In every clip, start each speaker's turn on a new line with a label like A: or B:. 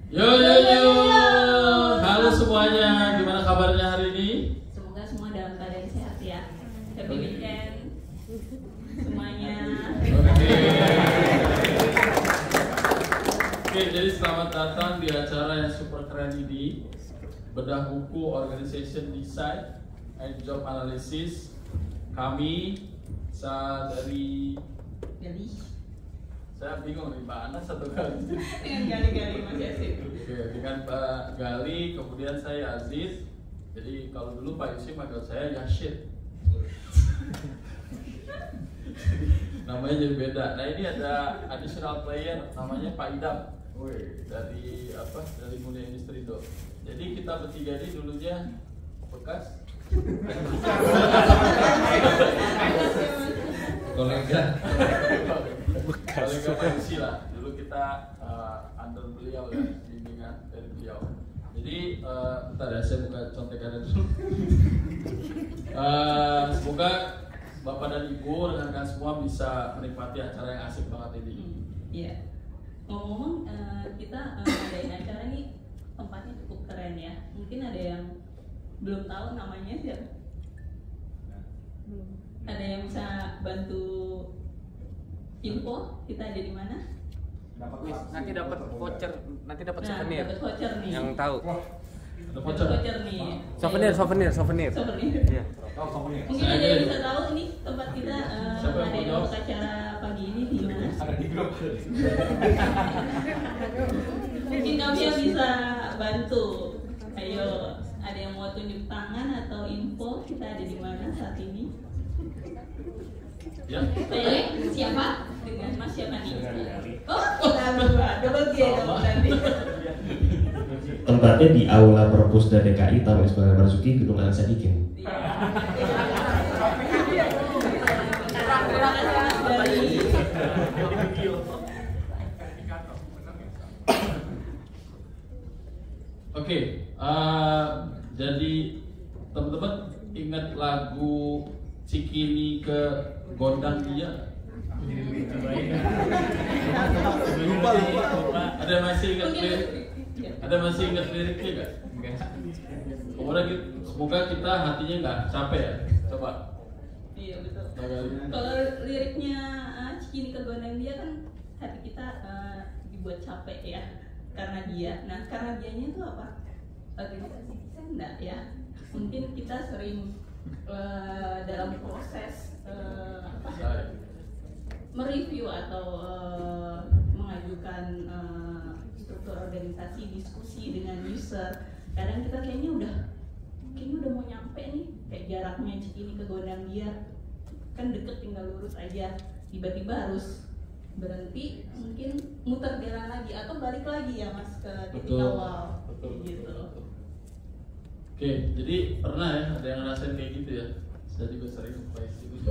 A: Yo yo yo, halo semuanya, gimana kabarnya hari ini?
B: Semoga semua dalam keadaan sehat ya. Happy weekend semuanya.
A: Oke, jadi selamat datang di acara yang super keren ini, bedah buku Organization Design and Job Analysis. Kami dari saya bingung nih Pak Anas satu kali.
B: Dengan Gali Mas Yasin.
A: Oke, dengan Pak Gali, kemudian saya Aziz. Jadi kalau dulu Pak Yusuf manggil saya Yashid. Namanya jadi beda. Nah ini ada additional player namanya Pak Idam. Dari Dari Mulia Industrindo. Jadi kita bertiga ini dulunya bekas kolega polisi lah. Dulu kita under beliau ya, bimbingan dari beliau. Jadi bentar ya, saya buka contekannya dulu. Semoga Bapak dan Ibu rekan-rekan semua bisa menikmati acara yang asik banget ini.
B: Iya. Ngomong-ngomong, kita ngadain acara ini tempatnya cukup keren ya. Mungkin ada yang belum tahu namanya siapa? Belum. Ada yang bisa bantu info kita ada di mana?
C: Nanti dapat voucher, nanti dapat souvenir.
B: Dapat voucher nih.
C: Yang tahu.
A: Ada voucher
B: nih.
C: Souvenir. Iya.
B: Mungkin ada yang bisa tahu ini tempat kita ada untuk acara pagi ini di mana?
C: Ada di grup.
B: Mungkin kami yang bisa bantu. Ayo, ada yang mau tunjuk tangan atau info kita ada di mana saat ini?
A: Ya.
B: Siapa? Dengan Mas siapa nih? Oh, kita berdua, double G dong nanti.
D: Tempatnya di Aula Perpusda DKI Taman Ismail Marzuki, Gedung Al Sadikin.
B: Terima kasih Mas Gali.
A: Oke, jadi teman-teman ingat lagu Cikini ke Gondang Dia? Lupa. Ada masih ingat lirik? Ada masih ingat liriknya nggak? Semoga kita hatinya nggak capek ya. Coba.
B: Iya betul. Kalau liriknya Cikini ke Gondang Dia kan hati kita dibuat capek ya karena dia. Nah karena dianya itu apa? Organisasi kita enggak ya? Mungkin kita sering dalam proses mereview atau mengajukan struktur organisasi, diskusi dengan user. Kadang kita kayaknya udah mau nyampe nih, kayak jaraknya Cikini ke Gondang Dia kan deket, tinggal lurus aja. Tiba-tiba harus berhenti, mungkin muter jalan lagi atau balik lagi ya Mas ke titik awal. Gitu.
A: Oke, jadi pernah ya ada yang ngerasain kayak gitu ya? Saya juga sering surprise gitu.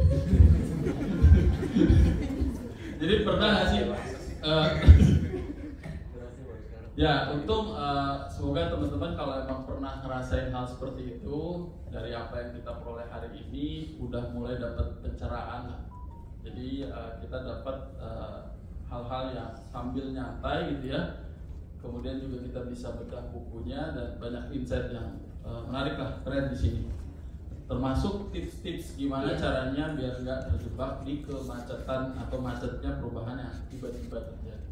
A: Jadi pernah nggak sih? Ya, untung semoga teman-teman kalau emang pernah ngerasain hal seperti itu, dari apa yang kita peroleh hari ini udah mulai dapat pencerahan lah. Jadi kita dapat hal-hal yang sambil nyantai gitu ya. Kemudian juga kita bisa bedah bukunya dan banyak insight yang menarik lah, keren di sini. Termasuk tips-tips gimana caranya biar nggak terjebak di kemacetan atau macetnya perubahan yang tiba-tiba terjadi.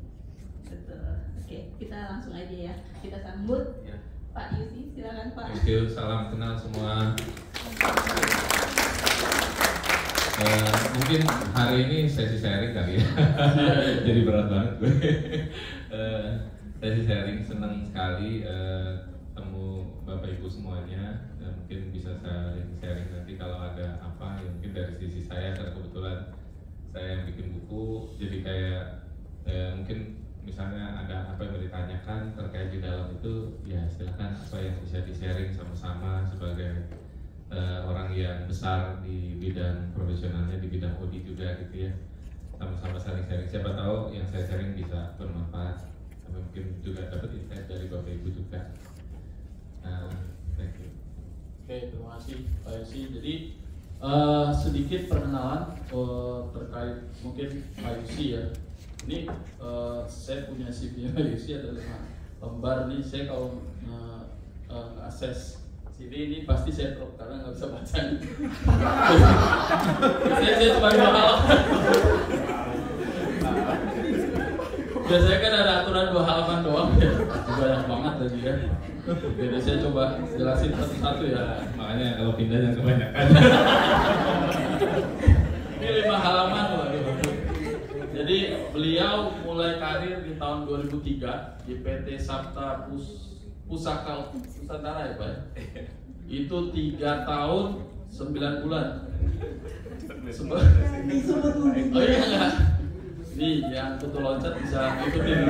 B: Betul. Oke, kita langsung aja ya. Kita sambut Pak Yusi, silakan Pak.
E: Thank you, salam kenal semua. Mungkin hari ini sesi sharing kali ya. Jadi berat banget gue. Sesi sharing, senang sekali temu Bapak Ibu semuanya, dan mungkin bisa sharing nanti kalau ada apa ya, mungkin dari sisi saya karena kebetulan saya yang bikin buku, jadi kayak mungkin misalnya ada apa yang mau ditanyakan terkait di dalam itu, ya silakan apa yang bisa di sharing sama-sama sebagai orang yang besar di bidang profesionalnya, di bidang audit juga gitu ya, sama-sama saling sharing. Siapa tahu yang saya sharing bisa bermanfaat, atau mungkin juga dapat insight dari Bapak Ibu juga. Thank you.
A: Oke, terima kasih Pak Yusi. Jadi sedikit perkenalan terkait mungkin Pak Yusi ya. Ini saya punya CV Pak Yusi ada lembar nih, saya kalau akses sini ini pasti saya drop karena nggak bisa baca. saya cuma 2 halaman. Biasanya kan ada aturan 2 halaman doang ya, banyak banget tadi ya. Jadi saya coba jelasin satu-satu ya.
E: Makanya kalau pindah jangan kebanyakan.
A: Ini 5 halaman loh. Jadi beliau mulai karir di tahun 2003 di PT Sabta Pusaka Nusantara ya Pak. Itu 3 tahun 9 bulan. Oh iya enggak? Nih yang kutu loncat bisa ikutin.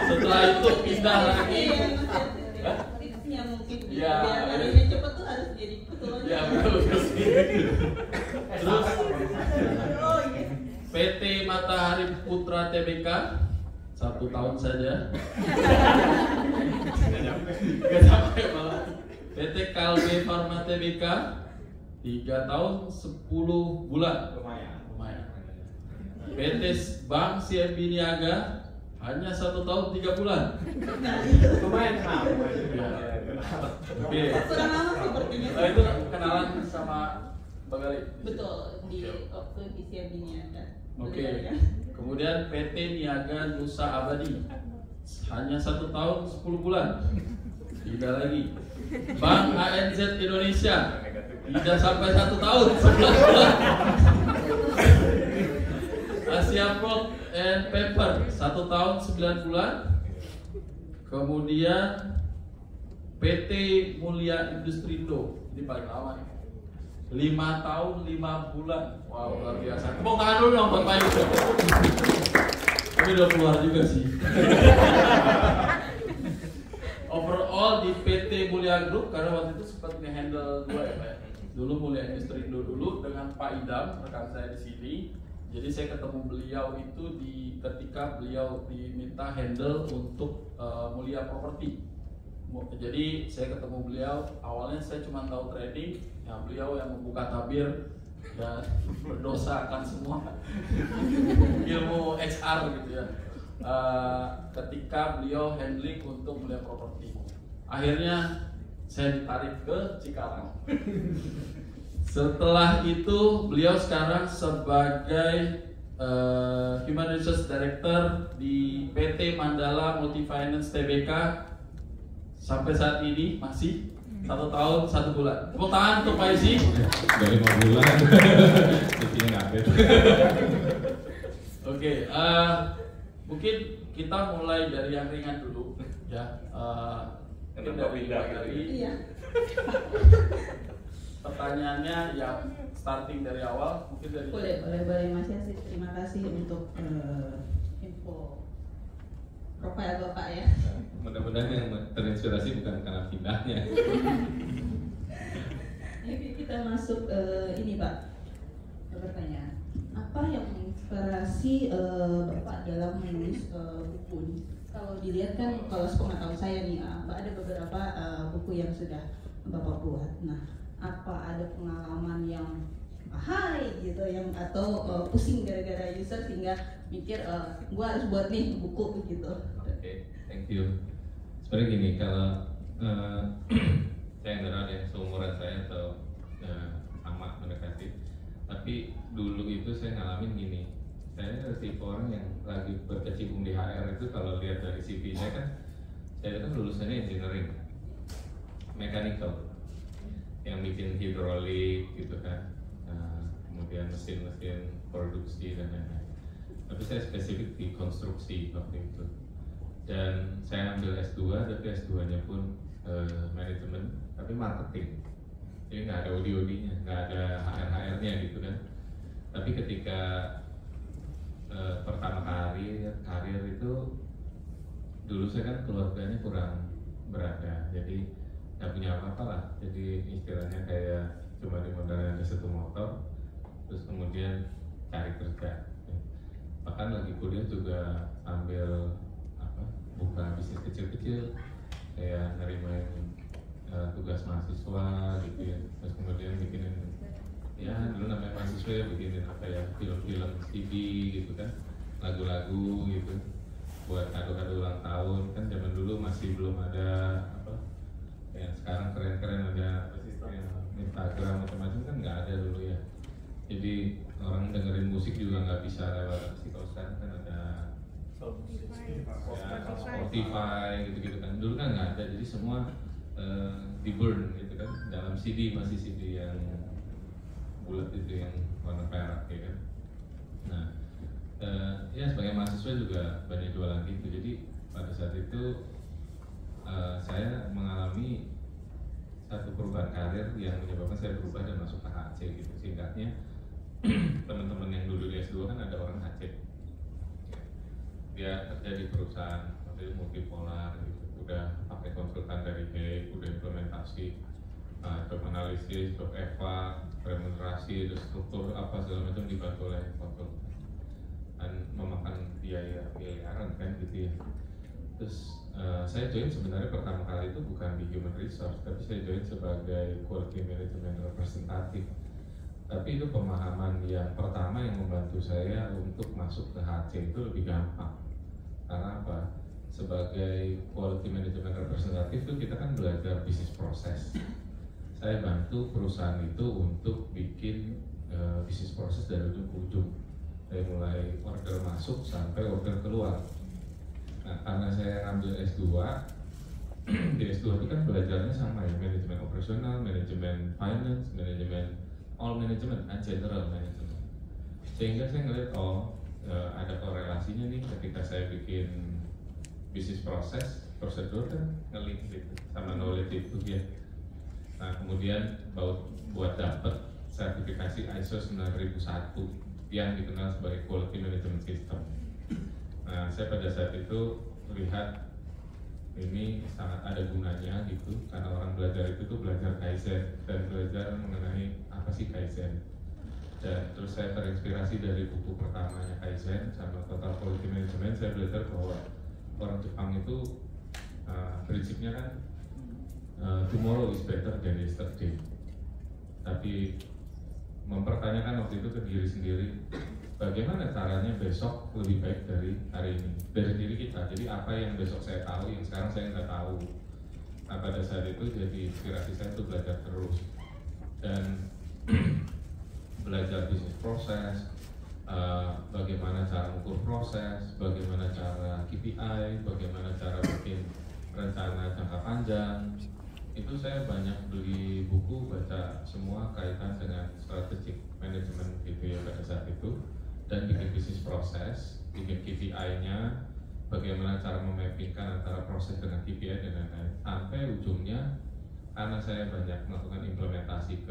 A: Setelah itu pindah lagi.
B: Tipsnya mungkin
A: Ya,
B: biar karirnya cepet tuh harus jadi kutu loncat.
A: Ya betul. Terus
B: Oh iya.
A: PT Matahari Putra Tbk 1 tahun saja. Gak sampai malah. PT Kalbe Pharma Tbk 3 tahun 10 bulan. Lumayan. PT Bank CMB Niaga hanya 1 tahun 3 bulan.
C: Lumayan kenal.
A: Oke.
B: Kurang lama sepertinya.
A: Itu kenalan sama Mbak Gali.
B: Betul di waktu di CMB Niaga.
A: Oke. Kemudian PT Niaga Nusa Abadi hanya 1 tahun 10 bulan. Tidak lagi. Bank ANZ Indonesia tidak sampai 1 tahun 11 bulan. Asia Pulp and Paper 1 tahun 9 bulan. Kemudian PT Mulia Industrindo ini paling lama nih. 5 tahun 5 bulan. Wow, luar biasa. Tepuk tangan dulu dong buat Pak Yusuf. Tapi udah keluar juga sih. Overall di PT Mulia Group, karena waktu itu sempat nge-handle 2 ya Pak ya. Dulu Mulia Industrindo dulu dengan Pak Idam, rekan saya di sini. Jadi saya ketemu beliau itu ketika beliau diminta handle untuk Mulia Property. Jadi saya ketemu beliau, awalnya saya cuma tahu trading, ya beliau yang membuka tabir dan berdosa akan semua ilmu HR gitu ya. Ketika beliau handling untuk Mulia Property, akhirnya saya ditarik ke Cikarang. Setelah itu beliau sekarang sebagai Human Resource Director di PT Mandala Multifinance Tbk sampai saat ini masih 1 tahun 1 bulan. Tepuk tangan untuk Pak Isi.
E: Dari 5 bulan. Isinya nggak update.
A: Oke, mungkin kita mulai dari yang ringan dulu ya. Mungkin dari Pak Gali.
B: Iya.
A: Pertanyaannya yang starting dari awal, mungkin dari
B: Boleh Mas Yasin. Terima kasih untuk info profil Bapak ya.
E: Mudah-mudahan yang terinspirasi bukan karena pindahnya.
B: Kita masuk ini Pak, pertanyaan. Apa yang menginspirasi Bapak dalam menulis buku ini? Kalau dilihat kan, kalau sepengetahuan saya nih, ada beberapa buku yang sudah Bapak buat. Nah, apa ada pengalaman yang gitu yang atau pusing gara-gara user sehingga mikir gua harus buat nih buku gitu.
E: Oke, thank you. Sebenarnya gini, kalau saya nggak tahu ya seumuran saya atau sama mendekati, tapi dulu itu saya ngalamin gini. Saya tipe orang yang lagi berkecimpung di HR itu, kalau lihat dari CV-nya kan, saya kan lulusannya engineering, mechanical, yang bikin hidrolik gitu kan, kemudian mesin-mesin produksi dan lain-lain. Tapi saya spesifik di konstruksi waktu itu. Dan saya ambil S2, tapi S2-nya pun manajemen, tapi marketing. Jadi nggak ada OD-OD-nya, nggak ada HR-HR-nya gitu kan. Tapi ketika pertama kali karir itu, dulu saya kan keluarganya kurang berada, jadi nggak punya apa-apa lah. Jadi istilahnya kayak cuma dimodalin ada 1 motor, terus kemudian cari kerja. Bahkan lagi kuliah juga sambil buka bisnis kecil-kecil, kayak nerimain tugas mahasiswa gitu ya. Terus kemudian bikinin, ya dulu namanya mahasiswa ya, bikinin film-film CD gitu kan, lagu-lagu gitu, buat kado-kado ulang tahun. Kan zaman dulu belum ada apa yang sekarang keren-keren ada Instagram macam-macam kan nggak ada dulu ya. Jadi orang dengerin musik juga nggak bisa lewat sih, kalau sekarang kan ada Spotify gitu-gitu kan. Dulu kan nggak ada, jadi semua di burn gitu kan dalam CD, masih CD yang bulat itu yang warna perak ya kan. Nah ya sebagai mahasiswa juga banyak jualan gitu. Jadi pada saat itu saya mengalami satu perubahan karir yang menyebabkan saya berubah dan masuk ke HC gitu. Singkatnya teman-teman yang dulu di S2 kan ada orang HC, dia kerja di perusahaan waktu itu multipolar gitu, udah pakai konsultan dari Hague, udah implementasi job analisis, job eva, remunerasi, struktur apa segala macam dibantu oleh konsultan dan memakan biaya miliaran kan gitu ya. Terus saya join sebenarnya pertama kali itu bukan di human resource, tapi saya join sebagai quality management representative. Tapi itu pemahaman yang pertama yang membantu saya untuk masuk ke HC itu lebih gampang. Karena apa? Sebagai quality management representative itu kita kan belajar bisnis proses. Saya bantu perusahaan itu untuk bikin bisnis proses dari ujung ke ujung, dari mulai order masuk sampai order keluar. Nah, karena saya ngambil S2, di S2 itu kan belajarnya sama ya, manajemen operasional, manajemen finance, manajemen all management and general management. Sehingga saya ngeliat ada korelasinya nih ketika saya bikin bisnis proses, prosedur kan ngelink gitu sama knowledge itu ya. Nah kemudian buat dapet sertifikasi ISO 9001 yang dikenal sebagai Quality Management System. Nah saya pada saat itu lihat ini sangat ada gunanya gitu, karena orang belajar itu tuh belajar Kaizen dan belajar mengenai apa sih Kaizen. Dan terus saya terinspirasi dari buku pertamanya Kaizen sama Total Quality Management. Saya belajar bahwa orang Jepang itu prinsipnya kan tomorrow is better than yesterday. Tapi mempertanyakan waktu itu ke diri sendiri, bagaimana caranya besok lebih baik dari hari ini, dari diri kita. Jadi apa yang besok saya tahu, yang sekarang saya nggak tahu. Nah pada saat itu jadi inspirasi saya untuk belajar terus dan belajar bisnis proses, bagaimana cara mengukur proses, bagaimana cara KPI, bagaimana cara bikin rencana jangka panjang. Itu saya banyak beli buku, baca semua kaitan dengan strategic management gitu ya pada saat itu, dan bikin bisnis proses, bikin KPI-nya, bagaimana cara memappingkan antara proses dengan KPI dan lain-lain. Sampai ujungnya karena saya banyak melakukan implementasi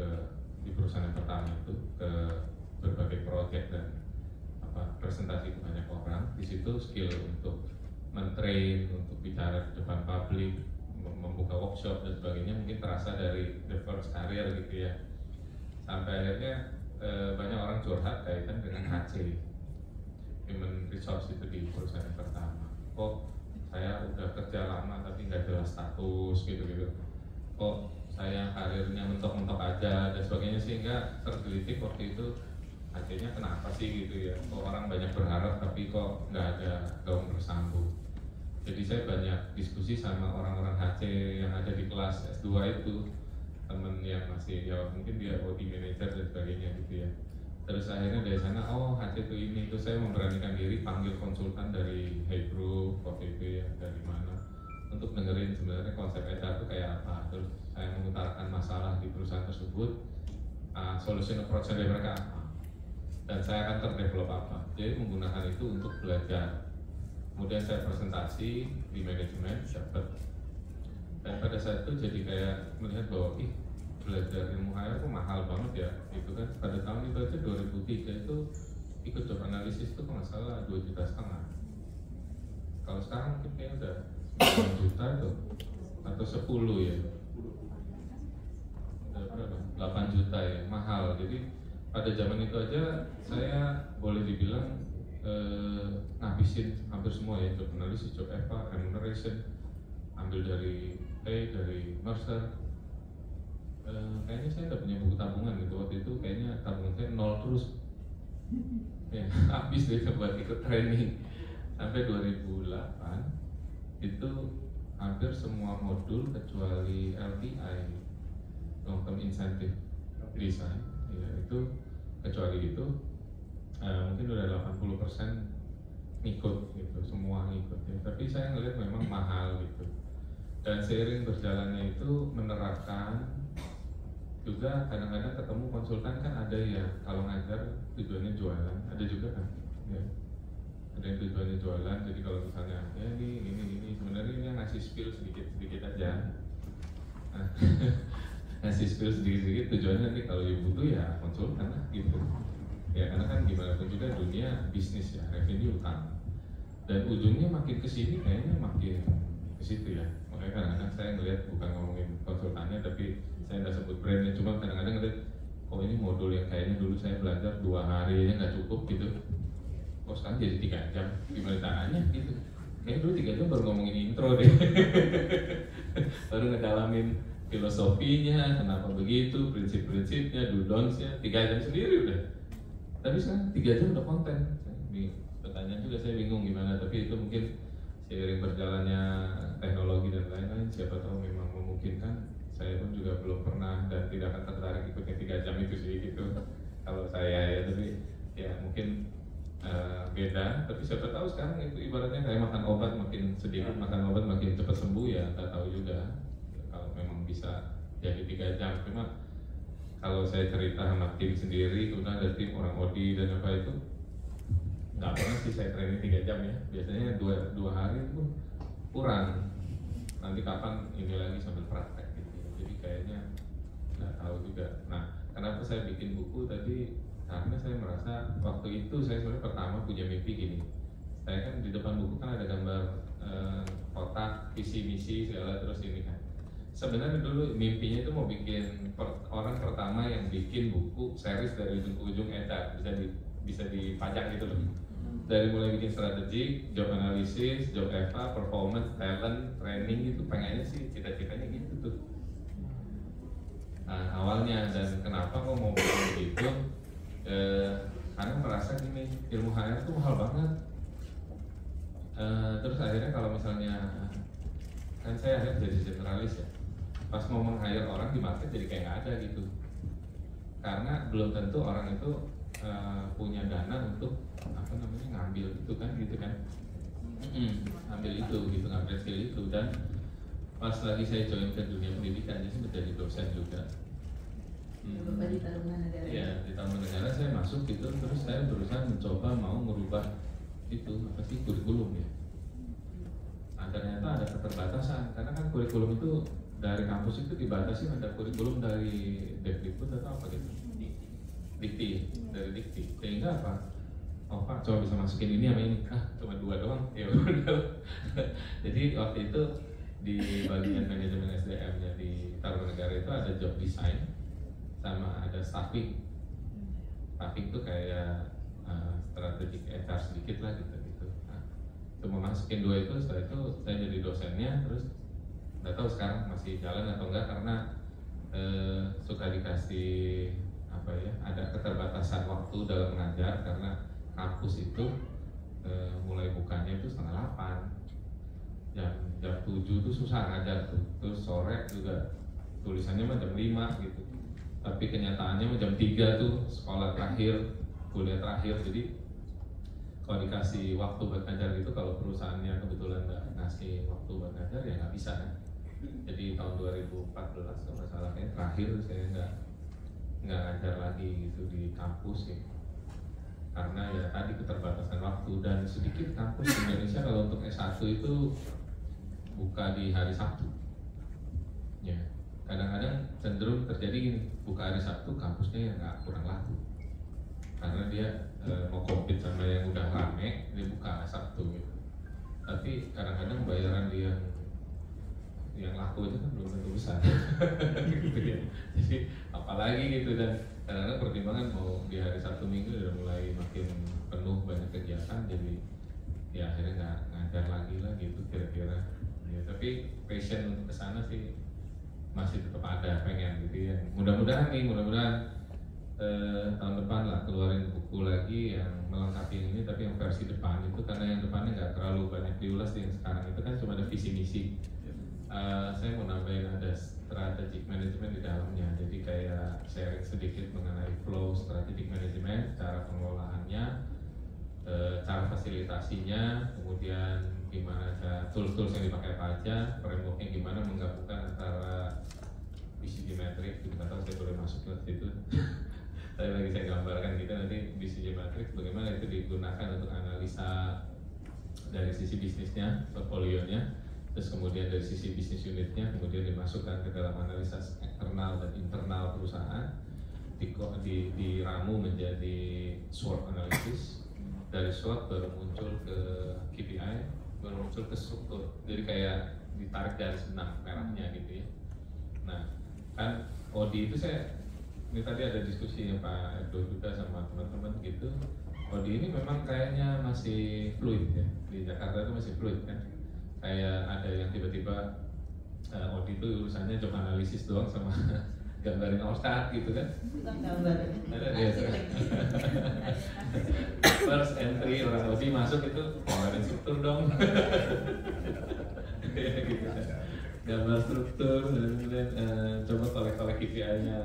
E: di perusahaan yang pertama itu ke berbagai proyek dan presentasi ke banyak orang. Di situ skill untuk mentrain, untuk bicara di depan publik, membuka workshop dan sebagainya mungkin terasa dari the first career gitu ya. Sampai akhirnya banyak orang curhat kaitan dengan HC, human resource itu di perusahaan yang pertama. Kok saya udah kerja lama tapi nggak jelas status gitu-gitu. Kok saya karirnya mentok-mentok aja dan sebagainya, sehingga tergelitik waktu itu HC-nya kenapa sih gitu ya. Kok orang banyak berharap tapi kok nggak ada gaung bersambung. Jadi saya banyak diskusi sama orang-orang HC yang ada di kelas S2 itu, temen yang masih ya mungkin dia OD manager dan sebagainya gitu ya. Terus akhirnya dari sana, HC itu ini, itu saya memberanikan diri panggil konsultan dari Hebrew waktu itu ya, dari mana, untuk dengerin sebenarnya konsep HR itu kayak apa. Terus saya mengutarakan masalah di perusahaan tersebut, solution approach dari mereka apa, dan saya akan terdevelop apa. Jadi menggunakan itu untuk belajar. Kemudian saya presentasi di manajemen, dapat. Dan pada saat itu jadi kayak melihat bahwa belajar ilmu HR itu mahal banget ya. Itu kan pada tahun itu aja 2003 itu ikut job analisis itu kalau nggak salah 2,5 juta. Kalau sekarang mungkin kayaknya udah 9 juta tuh, atau 10 ya. Udah berapa? 8 juta ya, mahal. Jadi pada zaman itu aja saya boleh dibilang ngabisin hampir semua ya, job analisis, job eva, remuneration, ambil dari Mercer. Kayaknya saya nggak punya buku tabungan gitu waktu itu, kayaknya tabungan saya 0 terus ya, habis deh buat ikut training. Sampai 2008 itu hampir semua modul kecuali LTI, long term incentive design, ya itu kecuali itu mungkin udah 80% ngikut gitu, semua ngikut ya. Tapi saya ngelihat memang mahal gitu. Dan seiring berjalannya itu menerapkan juga kadang-kadang ketemu konsultan kan ada ya kalau ngajar tujuannya jualan, ada juga kan ya. Ada yang tujuannya jualan, jadi kalau misalnya ya ini sebenarnya ini ngasih spill sedikit aja. Nah, ngasih spill sedikit tujuannya nanti kalau you butuh ya konsultan lah gitu. Ya karena kan gimana pun juga dunia bisnis ya, revenue utama. Dan ujungnya makin kesini kayaknya makin ke situ ya. Makanya kadang-kadang saya ngelihat bukan ngomongin konsultannya, tapi saya nggak sebut brandnya, cuma kadang-kadang ngelihat oh ini modul yang kayaknya dulu saya belajar 2 hari aja nggak cukup gitu. Oh sekarang jadi 3 jam, gimana caranya gitu. Kayaknya dulu 3 jam baru ngomongin intro deh. Baru ngedalamin filosofinya, kenapa begitu, prinsip-prinsipnya, do don'ts-nya, 3 jam sendiri udah. Tapi sekarang 3 jam udah konten. Pertanyaan juga saya bingung gimana, tapi itu mungkin seiring berjalannya teknologi dan lain-lain, siapa tahu memang memungkinkan. Saya pun juga belum pernah dan tidak akan tertarik ikutnya 3 jam itu sih gitu. Kalau saya ya, tapi ya mungkin beda. Tapi siapa tahu sekarang itu ibaratnya kayak makan obat, makin sedikit makan obat makin cepat sembuh ya, nggak tahu juga. Kalau memang bisa jadi 3 jam, cuma kalau saya cerita sama tim sendiri, kemudian ada tim orang Odi dan apa itu, nggak pernah sih saya training 3 jam ya. Biasanya 2 hari itu kurang. Nanti kapan ini lagi sambil praktek gitu. Jadi kayaknya nggak tahu juga. Nah, kenapa saya bikin buku tadi? Karena saya merasa waktu itu saya sebenarnya pertama punya mimpi gini. Saya kan di depan buku kan ada gambar kotak, visi misi segala terus ini kan. Sebenarnya dulu mimpinya itu mau bikin orang pertama yang bikin buku series dari ujung ke ujung edak, bisa dipajang gitu loh. Dari mulai bikin strategi, job analysis, job eva, performance, talent, training itu pengennya sih cita-citanya gitu tuh. Nah awalnya, dan kenapa kok mau bikin begitu? Karena merasa gini, ilmu HR tuh mahal banget. Terus akhirnya kalau misalnya kan saya akhirnya jadi generalis ya. Pas mau meng-hire orang di market jadi kayak nggak ada gitu, karena belum tentu orang itu punya dana untuk apa namanya ngambil itu kan gitu kan, ngambil itu gitu, ngambil skill itu. Dan pas lagi saya join ke dunia pendidikan, jadi menjadi dosen juga.
B: Bapak di Tarumanegara.
E: Iya, di Tarumanegara saya masuk gitu, terus saya berusaha mencoba mau merubah itu apa sih kurikulum ya. Nah, ternyata ada keterbatasan, karena kan kurikulum itu dari kampus itu dibatasi, ada kurikulum dari Dikbud atau apa gitu, Dikti, dari Dikti. Sehingga apa? Oh Pak, coba bisa masukin ini sama ini. Cuma 2 doang. Ya udah. Jadi waktu itu di bagian manajemen SDM-nya di Tarumanegara itu ada job design sama ada staffing. Staffing itu kayak strategic HR sedikit lah gitu. Nah, cuma masukin 2 itu, setelah itu saya jadi dosennya, terus nggak tahu sekarang masih jalan atau enggak, karena suka dikasih apa ya, ada keterbatasan waktu dalam mengajar karena kampus itu mulai bukanya itu 7:30, jam 7 itu susah ngajar tuh, terus sore juga tulisannya mah jam 5 gitu, tapi kenyataannya mah jam 3 tuh sekolah terakhir, kuliah terakhir. Jadi kalau dikasih waktu buat ngajar gitu, kalau perusahaannya kebetulan nggak ngasih waktu buat ngajar ya nggak bisa kan. Jadi tahun 2014 kalau nggak salah kayak terakhir saya nggak ngajar lagi gitu di kampus ya, karena ya tadi keterbatasan waktu. Dan sedikit kampus di Indonesia kalau untuk S1 itu buka di hari Sabtu ya, kadang-kadang cenderung terjadi gini, buka hari Sabtu kampusnya yang nggak kurang laku, karena dia mau compete sama yang udah rame, dia buka Sabtu gitu. Tapi kadang-kadang bayaran dia yang laku itu kan belum tentu besar. Gitu ya. Jadi apalagi gitu, dan kadang-kadang pertimbangan mau di hari Sabtu Minggu udah mulai makin penuh banyak kegiatan, jadi ya akhirnya nggak ngajar lagi lah gitu kira-kira. Ya, tapi passion untuk kesana sih masih tetap ada, pengen gitu ya. Mudah-mudahan tahun depan lah keluarin buku lagi yang melengkapi ini, tapi yang versi depan itu, karena yang depannya nggak terlalu banyak diulas. Yang sekarang itu kan cuma ada visi misi. saya mau nambahin ada strategic management di dalamnya. Jadi kayak sharing sedikit mengenai flow strategic management, cara pengelolaannya, cara fasilitasinya, kemudian gimana tools-tools yang dipakai apa aja, frameworknya gimana menggabungkan antara BCG Matrix, gitu. Atau saya boleh masuk ke situ. Tadi lagi saya gambarkan gitu, nanti BCG Matrix bagaimana itu digunakan untuk analisa dari sisi bisnisnya, portfolionya, terus kemudian dari sisi bisnis unitnya, kemudian dimasukkan ke dalam analisa eksternal dan internal perusahaan, diramu menjadi SWOT analysis. Dari SWOT baru muncul ke KPI, baru muncul ke struktur. Jadi kayak ditarik garis benang merahnya gitu ya. Nah, kan ODI itu ini tadi ada diskusi ya Pak Edo juga sama teman-teman gitu. ODI ini memang kayaknya masih fluid ya, di Jakarta itu masih fluid kan. Kayak ada yang tiba-tiba ODI itu urusannya job analisis doang sama gambarin Oscar gitu kan. Ada dia. First entry orang ODI masuk itu gambarin struktur dong. Gitu kan. Gambar struktur dan kemudian coba kolek-kolek KPI-nya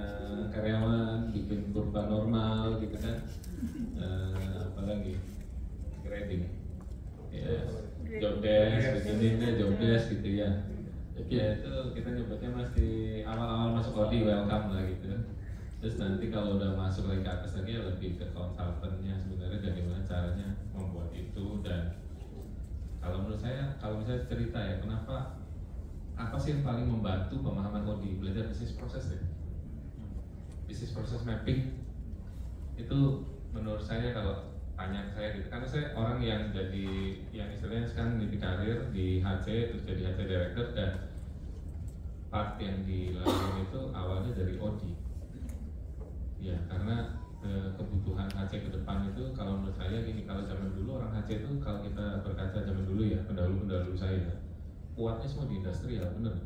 E: karyawan, bikin kurva normal gitu kan. Apalagi grading ya, job desk begini job desk gitu ya. Ya itu kita nyebutnya masih awal-awal masuk ODI, welcome lah gitu. Terus nanti kalau udah masuk lagi ke atas lagi ya lebih ke konsultannya sebenarnya dan gimana caranya membuat itu. Dan kalau menurut saya, kalau misalnya cerita ya, kenapa, apa sih yang paling membantu pemahaman ODI? Belajar bisnis proses deh. Bisnis proses mapping itu menurut saya, kalau tanya saya gitu, karena saya orang yang jadi, yang istilahnya sekarang di karir di HC, terus jadi HC Director, dan part yang dilakukan itu awalnya dari ODI ya, karena kebutuhan HC ke depan itu, kalau menurut saya gini, kalau zaman dulu orang HC itu, kalau kita berkaca zaman dulu ya, pendahulu saya kuatnya semua di industrial, bener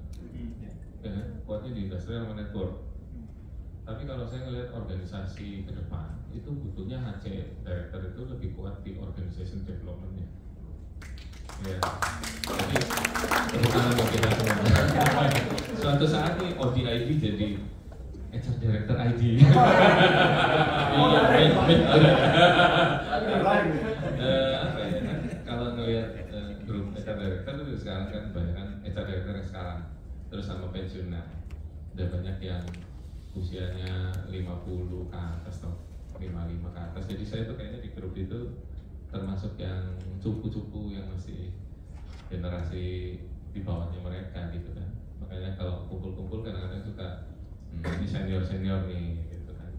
E: ya, kuatnya di industrial sama network. Tapi kalau saya ngelihat organisasi ke depan, itu butuhnya HC Director itu lebih kuat di organization development-nya. Ya, jadi terutama buat kita semua. Suatu saat nih ODID jadi HR Director ID. Apa ya? Kalau ngelihat grup HR Director itu sekarang kan banyak kan HR Director yang sekarang, terus sama pensiunan, udah banyak yang usianya 50 ke atas atau 55 ke atas. Jadi saya tuh kayaknya di grup itu termasuk yang cupu-cupu yang masih generasi di bawahnya mereka gitu kan. Makanya kalau kumpul-kumpul kadang-kadang suka ini senior-senior nih gitu kan.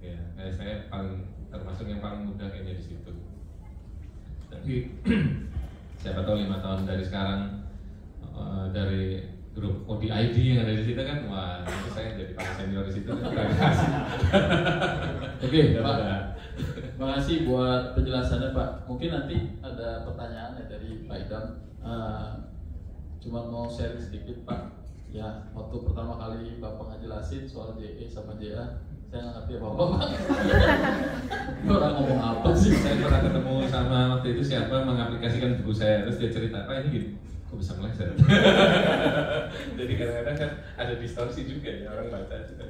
E: Ya, kayak saya termasuk yang paling muda kayaknya di situ. Tapi siapa tahu 5 tahun dari sekarang dari grup ODID yang ada di situ kan, wah nanti saya jadi paling senior di situ.
A: Oke, Pak. Makasih buat penjelasannya Pak. Mungkin nanti ada pertanyaan ya dari Pak Idam. Cuma mau sharing sedikit Pak. Ya, waktu pertama kali Bapak ngejelasin soal JE sama JA, saya nggak ngerti apa-apa Pak. Orang ngomong apa sih?
E: Saya pernah ketemu sama waktu itu siapa mengaplikasikan buku saya, terus dia cerita apa ini gini, kok bisa meleset? Jadi kadang-kadang kan ada distorsi juga ya orang baca juga.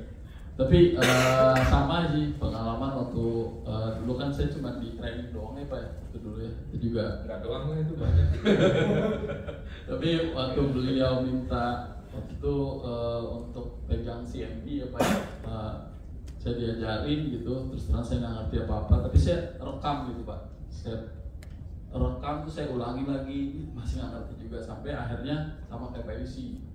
A: Tapi sama sih pengalaman waktu dulu kan saya cuma di training doang ya Pak ya, itu dulu ya, itu juga
E: nggak doang lah, itu banyak.
A: Tapi waktu beliau minta waktu itu untuk pegang CMP ya Pak ya, saya diajarin gitu, terus terang saya nggak ngerti apa-apa, tapi saya rekam gitu Pak, saya rekam tuh saya ulangi lagi, masih nggak ngerti juga, sampai akhirnya sama kayak Pak Yusi,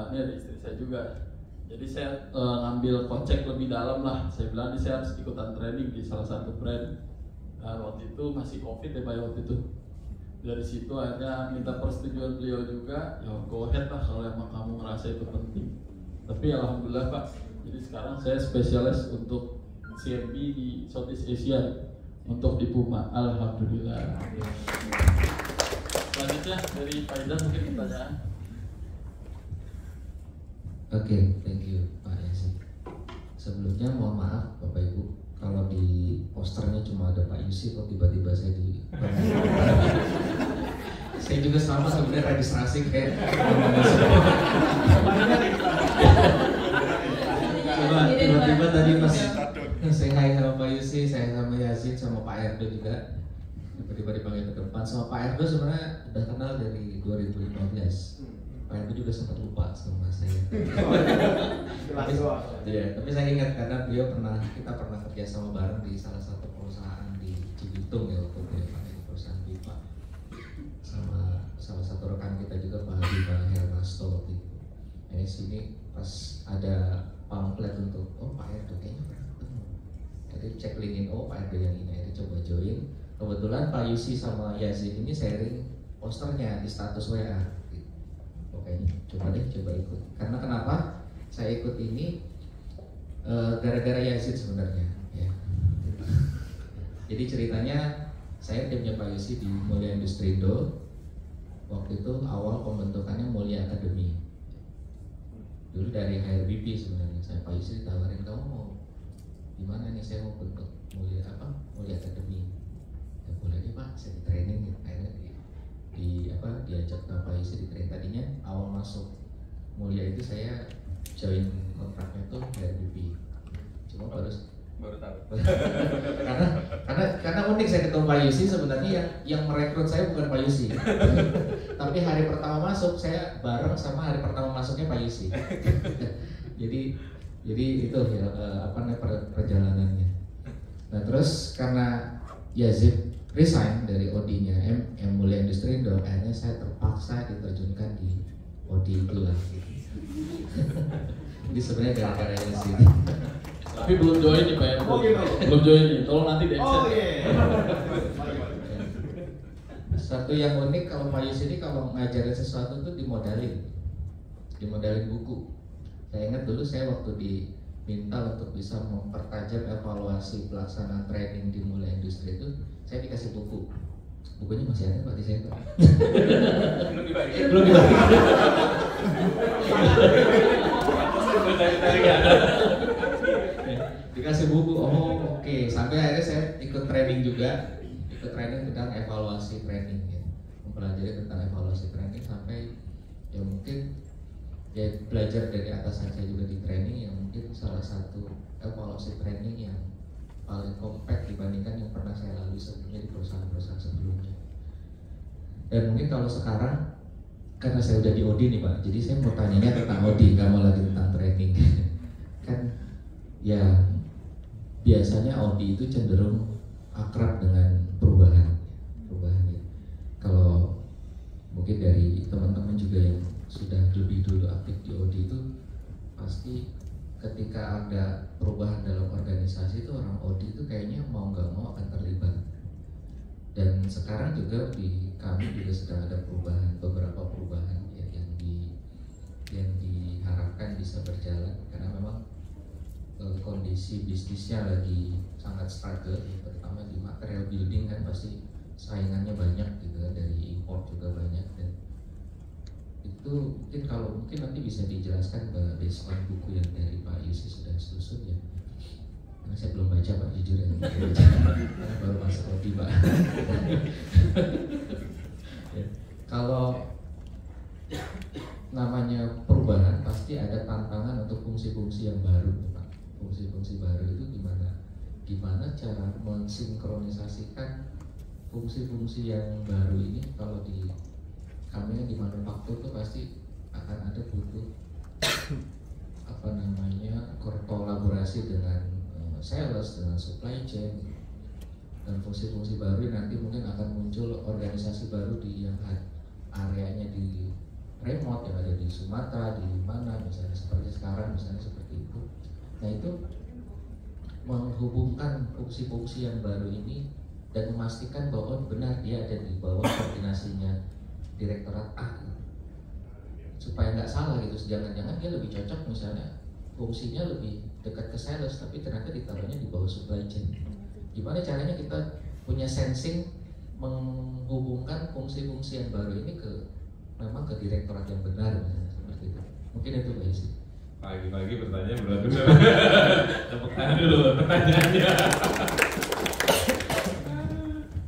A: ini ada istri saya juga. Jadi saya ngambil kocek lebih dalam lah. Saya bilang ini saya harus ikutan training di salah satu brand. Waktu itu masih COVID ya Pak waktu itu. Dari situ akhirnya minta persetujuan beliau juga. Ya go ahead lah kalau emang kamu ngerasa itu penting. Tapi alhamdulillah Pak. Jadi sekarang saya spesialis untuk CMB di Southeast Asia untuk di Puma. Alhamdulillah. Selanjutnya dari Pak Idam mungkin pertanyaan.
F: Oke, thank you Pak Yasin. Sebelumnya mohon maaf Bapak Ibu, kalau di posternya cuma ada Pak Yusi, kok tiba-tiba saya di Saya juga sama sebenarnya registrasi kayak coba tiba-tiba tadi pas saya hai sama Pak Yusi, saya sama Yazid sama Pak Erdo juga tiba-tiba dipanggil ke depan. Sama Pak Erdo sebenarnya udah kenal dari 2015. Pak Erdo juga sempat lupa sama saya. Tapi saya ingat karena kita pernah kerja sama bareng di salah satu perusahaan di Cibitung ya, waktu itu di perusahaan pipa. Sama salah satu rekan kita juga Pak Habibah Hermasto waktu itu. Di sini pas ada pamflet untuk Pak Erdo kayaknya pernah ketemu. Jadi cek LinkedIn, Pak Erdo yang ini, jadi coba join. Kebetulan Pak Yusi sama Yazid ini sharing posternya di status WA. Oke, coba ikut. Karena kenapa saya ikut ini? Gara-gara Yazid sebenarnya. Ya. Jadi ceritanya saya timnya Pak Yusi di Mulia Industrindo. Waktu itu awal pembentukannya Mulia Academy. Dulu dari HRBP sebenarnya saya Pak Yusi ditawarin, kamu mau gimana nih, saya mau bentuk Mulia Academy. Ya boleh nih Pak, saya di training gitu. Akhirnya diajak ke Pak Yusi di training. Tadinya awal masuk Mulia itu saya join kontraknya tuh HRBP. Cuma baru tahu. karena unik, saya ketemu Pak Yusi sebenarnya yang merekrut saya bukan Pak Yusi. Tapi hari pertama masuk saya bareng sama hari pertama masuknya Pak Yusi. jadi itu ya perjalanannya. Nah terus karena Yazid resign dari OD-nya Mulia Industrindo, akhirnya saya terpaksa diterjunkan di OD itu lah. Jadi sebenarnya gara-gara Yazid.
A: Tapi belum join nih Pak Erdo. Belum join nih, tolong nanti di-accept.
F: Satu yang unik kalau Pak Yus ini kalau ngajarin sesuatu tuh dimodalin buku. Saya ingat dulu saya waktu diminta untuk bisa mempertajam evaluasi pelaksanaan training di Mulia Industri itu, saya dikasih buku. Bukunya masih ada Pak di saya Pak. Belum dibagi. Dikasih buku, oke. Sampai akhirnya saya ikut training tentang evaluasi training ya. Mempelajari tentang evaluasi training sampai ya mungkin ya belajar dari atasan saya juga di training yang mungkin salah satu evaluasi training yang paling compact dibandingkan yang pernah saya lalui sebelumnya di perusahaan-perusahaan sebelumnya. Dan mungkin kalau sekarang karena saya udah di OD nih Pak, jadi saya mau tanyanya tentang OD, nggak mau lagi tentang training. Kan ya biasanya OD itu cenderung akrab dengan perubahan ya. Kalau mungkin dari teman-teman juga yang sudah lebih dulu aktif di OD itu pasti ketika ada perubahan dalam organisasi itu orang OD itu kayaknya mau nggak mau akan terlibat. Dan sekarang juga di kami juga sedang ada beberapa perubahan ya, yang diharapkan bisa berjalan karena memang kondisi bisnisnya lagi sangat struggle, terutama di material building kan pasti saingannya banyak gitu kan, dari import juga banyak. Dan itu mungkin nanti bisa dijelaskan based on buku yang dari Pak Yusi sudah susun ya. Karena saya belum baca Pak, jujur ya. Karena baru masuk lagi Pak. Ya. Kalau namanya perubahan pasti ada tantangan untuk fungsi-fungsi yang baru Pak. Fungsi-fungsi baru itu gimana cara mensinkronisasikan fungsi-fungsi yang baru ini. Kalau di kami di manufaktur itu pasti akan ada butuh kolaborasi dengan sales, dengan supply chain, dan fungsi-fungsi baru nanti mungkin akan muncul organisasi baru di yang areanya di remote yang ada di Sumatera, di mana misalnya seperti sekarang misalnya seperti itu. Nah itu menghubungkan fungsi-fungsi yang baru ini dan memastikan bahwa benar dia ada di bawah koordinasinya Direktorat A supaya nggak salah gitu. Jangan-jangan dia lebih cocok misalnya fungsinya lebih dekat ke sales tapi ternyata ditaruhnya di bawah supply chain. Gimana caranya kita punya sensing menghubungkan fungsi-fungsi yang baru ini memang ke direktorat yang benar misalnya seperti itu. Mungkin itu Pak Yusi.
E: Pagi-pagi pertanyaan berat dulu. Tepuk tangan dulu pertanyaannya.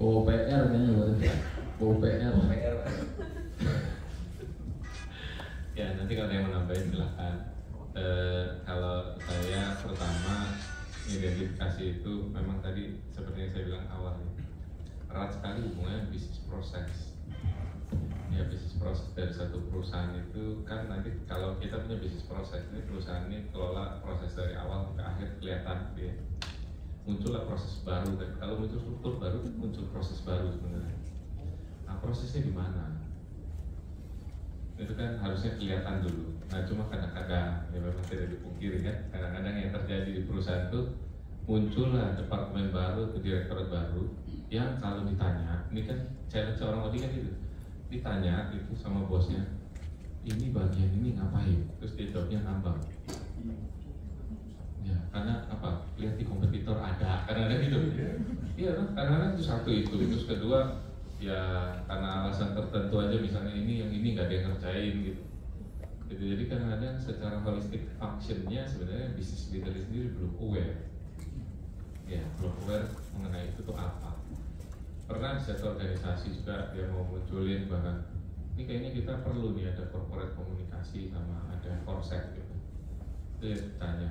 A: OPR kayaknya buat OPR.
E: Ya nanti kalau ada yang mau nambahin silahkan. Kalau saya pertama identifikasi itu memang tadi seperti yang saya bilang awalnya erat sekali hubungannya bisnis proses. Ya bisnis proses dari satu perusahaan itu kan nanti kalau kita punya bisnis proses ini perusahaan ini kelola proses dari awal sampai akhir kelihatan ya. Muncullah proses baru kan, kalau muncul struktur baru muncul proses baru sebenarnya. Nah prosesnya di mana? Itu kan harusnya kelihatan dulu. Nah cuma kadang-kadang ya memang tidak dipungkiri kan, kadang-kadang yang terjadi di perusahaan itu muncullah departemen baru atau direktorat baru yang kalau ditanya, ini kan challenge orang audit kan gitu, ditanya itu sama bosnya, ini bagian ini ngapain? Terus dia jawabnya ngambang. Ya karena apa? Lihat di kompetitor ada, kadang-kadang gitu. Iya kan, kadang-kadang itu satu itu. Terus kedua ya karena alasan tertentu aja misalnya ini yang ini nggak ada yang ngerjain gitu. Jadi kadang-kadang secara holistic functionnya sebenarnya bisnis leader sendiri belum aware. Ya belum aware mengenai itu tuh apa. Pernah di satu organisasi juga dia mau munculin bahkan ini kayaknya kita perlu nih ada corporate komunikasi sama ada korset gitu. Dia tanya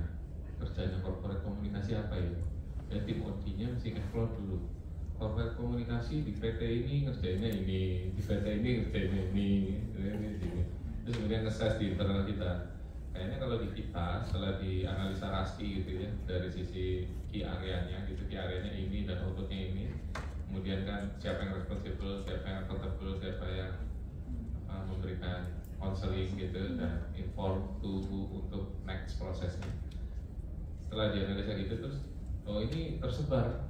E: kerjanya corporate komunikasi apa ya? Ya tim OD-nya mesti explore dulu. Corporate komunikasi di PT ini ngerjainnya ini, di PT ini ngerjainnya ini. Terus kemudian nge-assess di internal kita. Kayaknya kalau di kita setelah dianalisa RASI gitu ya dari sisi key area-nya gitu, key area-nya ini dan outputnya ini. Kemudian kan siapa yang responsible, siapa yang accountable, siapa yang memberikan counseling gitu dan inform untuk next prosesnya. Setelah dianalisa gitu terus, oh ini tersebar.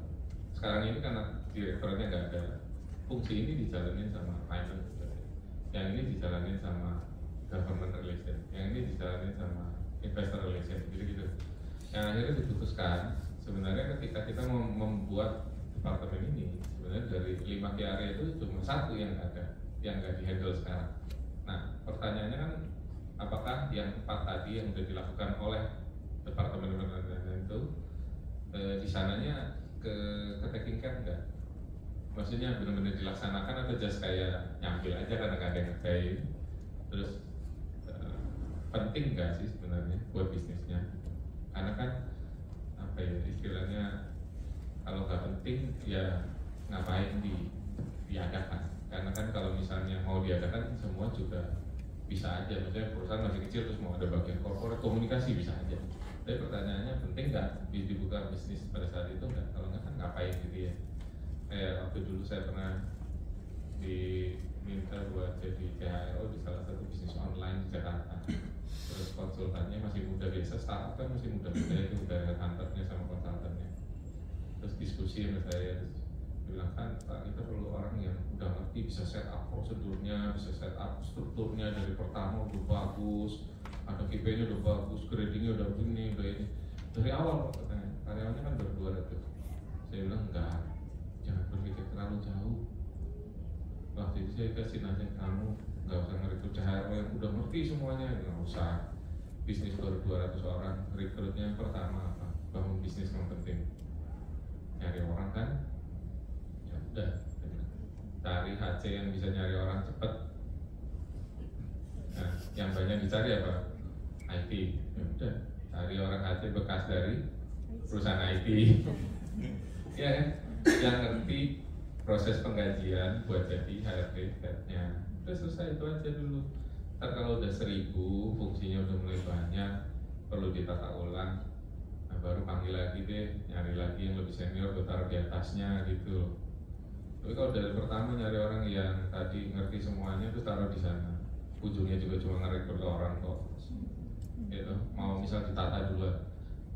E: Sekarang ini karena direkturnya nggak ada, fungsi ini dijalanin sama finance, yang ini dijalanin sama government relation, yang ini dijalanin sama investor relation, gitu-gitu. Yang akhirnya diputuskan sebenarnya ketika kita mau membuat departemen ini, sebenarnya dari 5 key area itu cuma satu yang ada, yang nggak dihandle sekarang. Nah, pertanyaannya kan, apakah yang 4 tadi yang sudah dilakukan oleh departemen itu di sananya ke taking care enggak? Maksudnya benar-benar dilaksanakan atau just kayak nyambil aja karena nggak ada yang ngerjain? Terus penting nggak sih sebenarnya buat bisnisnya? Karena kan apa ya istilahnya kalau nggak penting ya ngapain diadakan? Karena kan kalau misalnya mau diadakan semua juga bisa aja. Maksudnya perusahaan masih kecil terus mau ada bagian corporate komunikasi bisa aja. Tapi pertanyaannya penting nggak dibuka bisnis pada saat itu nggak? Kalau nggak kan ngapain gitu ya? Kayak waktu dulu saya pernah diminta buat jadi CHRO di salah satu bisnis online di Jakarta. Terus konsultannya masih muda biasa, startup kan masih muda-muda itu udah hunternya sama konsultannya. Terus diskusi sama saya, terus bilang kan Pak kita perlu orang yang udah ngerti bisa set up prosedurnya, bisa set up strukturnya dari pertama udah bagus, ada KPI-nya udah bagus, gradingnya udah begini, udah ini. Dari awal katanya, karyawannya kan berdua tuh. Saya bilang enggak, jangan berpikir terlalu jauh. Waktu itu saya kasih nasihat kamu nggak usah ngerekrut CHRO yang udah ngerti semuanya, nggak usah. Bisnis baru 200 orang, rekrutnya pertama apa? Bangun bisnis yang penting. Nyari orang kan, ya udah. Cari HC yang bisa nyari orang cepat. Nah, yang banyak dicari apa? IT. Ya udah, cari orang HC bekas dari perusahaan IT. Ya kan? Yang ngerti proses penggajian buat jadi HRD-nya. Udah selesai itu aja dulu. Ntar kalau udah 1000, fungsinya udah mulai banyak, perlu ditata ulang. Nah baru panggil lagi deh, nyari lagi yang lebih senior, taruh di atasnya gitu. Tapi kalau dari pertama nyari orang yang tadi ngerti semuanya, terus taruh di sana. Ujungnya juga cuma ngerekrut orang kok. Gitu. Mau misal ditata dulu.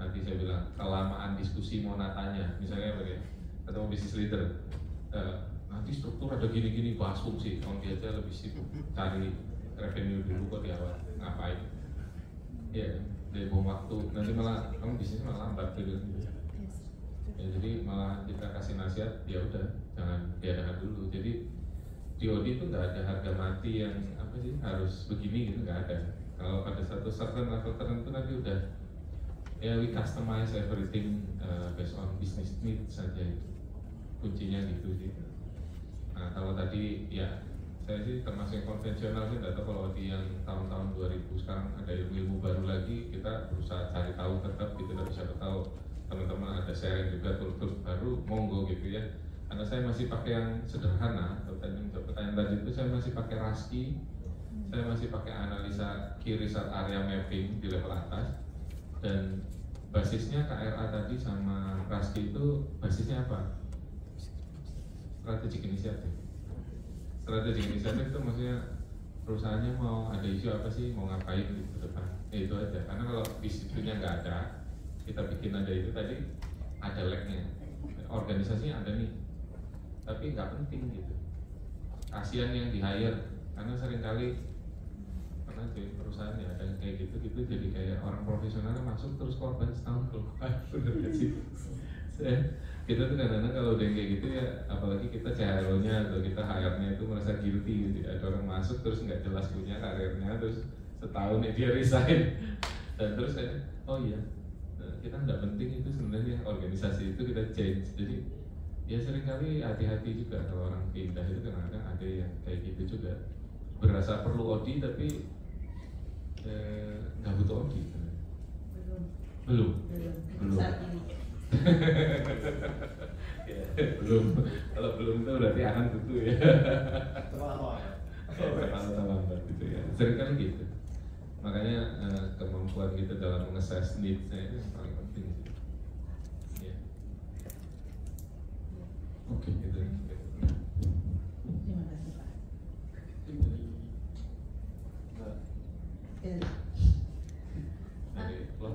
E: Nanti saya bilang kelamaan diskusi mau natanya, misalnya apa ya? Ketemu bisnis leader. Nanti struktur ada gini-gini bahas fungsi, kalau dia aja lebih sibuk cari revenue dulu kok di awal, ngapain? Ya, dari buang waktu, nanti malah kamu bisnisnya malah lambat gitu. Ya, jadi malah kita kasih nasihat, ya udah jangan diadakan dulu. Jadi di audit itu nggak ada harga mati yang apa sih harus begini gitu, nggak ada. Kalau pada satu certain level tertentu nanti udah ya we customize everything based on business needs saja itu. Kuncinya gitu sih. Nah kalau tadi ya saya sih termasuk yang konvensional sih, nggak tahu kalau di yang tahun-tahun sharing juga tools baru, monggo gitu ya. Karena saya masih pakai yang sederhana. Pertanyaan tadi itu saya masih pakai Rasky, saya masih pakai analisa key result area mapping di level atas, dan basisnya KRA tadi sama Rasky itu basisnya apa? Strategic initiative. Strategic initiative itu maksudnya perusahaannya mau ada isu apa sih, mau ngapain gitu ke depan. Itu aja. Karena kalau visinya nggak ada, kita bikin ada itu tadi, ada lag-nya. Organisasinya ada nih, tapi nggak penting gitu. Kasihan yang di hire, karena seringkali pernah di perusahaan ya ada yang kayak gitu jadi kayak orang profesional masuk terus korban setahun keluar. Bener gak sih? Kita tuh kadang-kadang kalau udah kayak gitu ya, apalagi kita CHRO-nya atau kita HR-nya itu merasa guilty gitu. Ada orang masuk terus nggak jelas punya karirnya, terus setahun dia resign, dan terus kayak oh iya, kita nggak penting itu sebenarnya organisasi itu kita change. Jadi ya seringkali hati-hati juga kalau orang pindah itu, kadang-kadang ada yang kayak gitu juga, berasa perlu OD tapi nggak butuh OD. Belum.
B: Saat ini.
E: Ya, belum. Kalau belum itu berarti akan butuh ya. Terlambat gitu ya. Seringkali gitu. Makanya kemampuan kita dalam meng-assess needs-nya itu yang paling penting sih. Ya. Oke, gitu.
B: Terima kasih Pak.
E: Dari vlog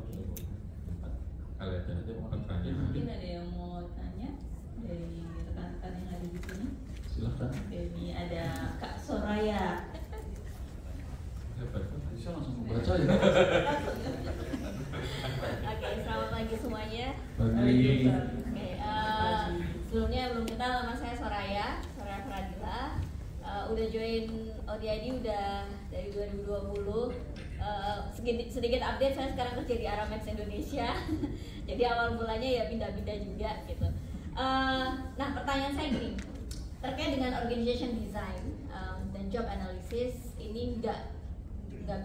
E: kalau ada pertanyaan,
B: Mungkin ada yang mau tanya dari rekan-rekan yang ada di sini.
A: Silahkan.
B: Ini ada Kak Soraya.
E: siapa tuh?
A: Bisa langsung baca ya.
G: Oke, selamat pagi semuanya.
A: Pagi.
G: Oke, sebelumnya belum kenal, nama saya Soraya Fradila. Udah join ODID udah dari 2020. Sedikit update, saya sekarang kerja di Aramex Indonesia. Jadi awal mulanya ya pindah-pindah juga gitu. Nah, pertanyaan saya gini, terkait dengan organization design dan job analysis, ini nggak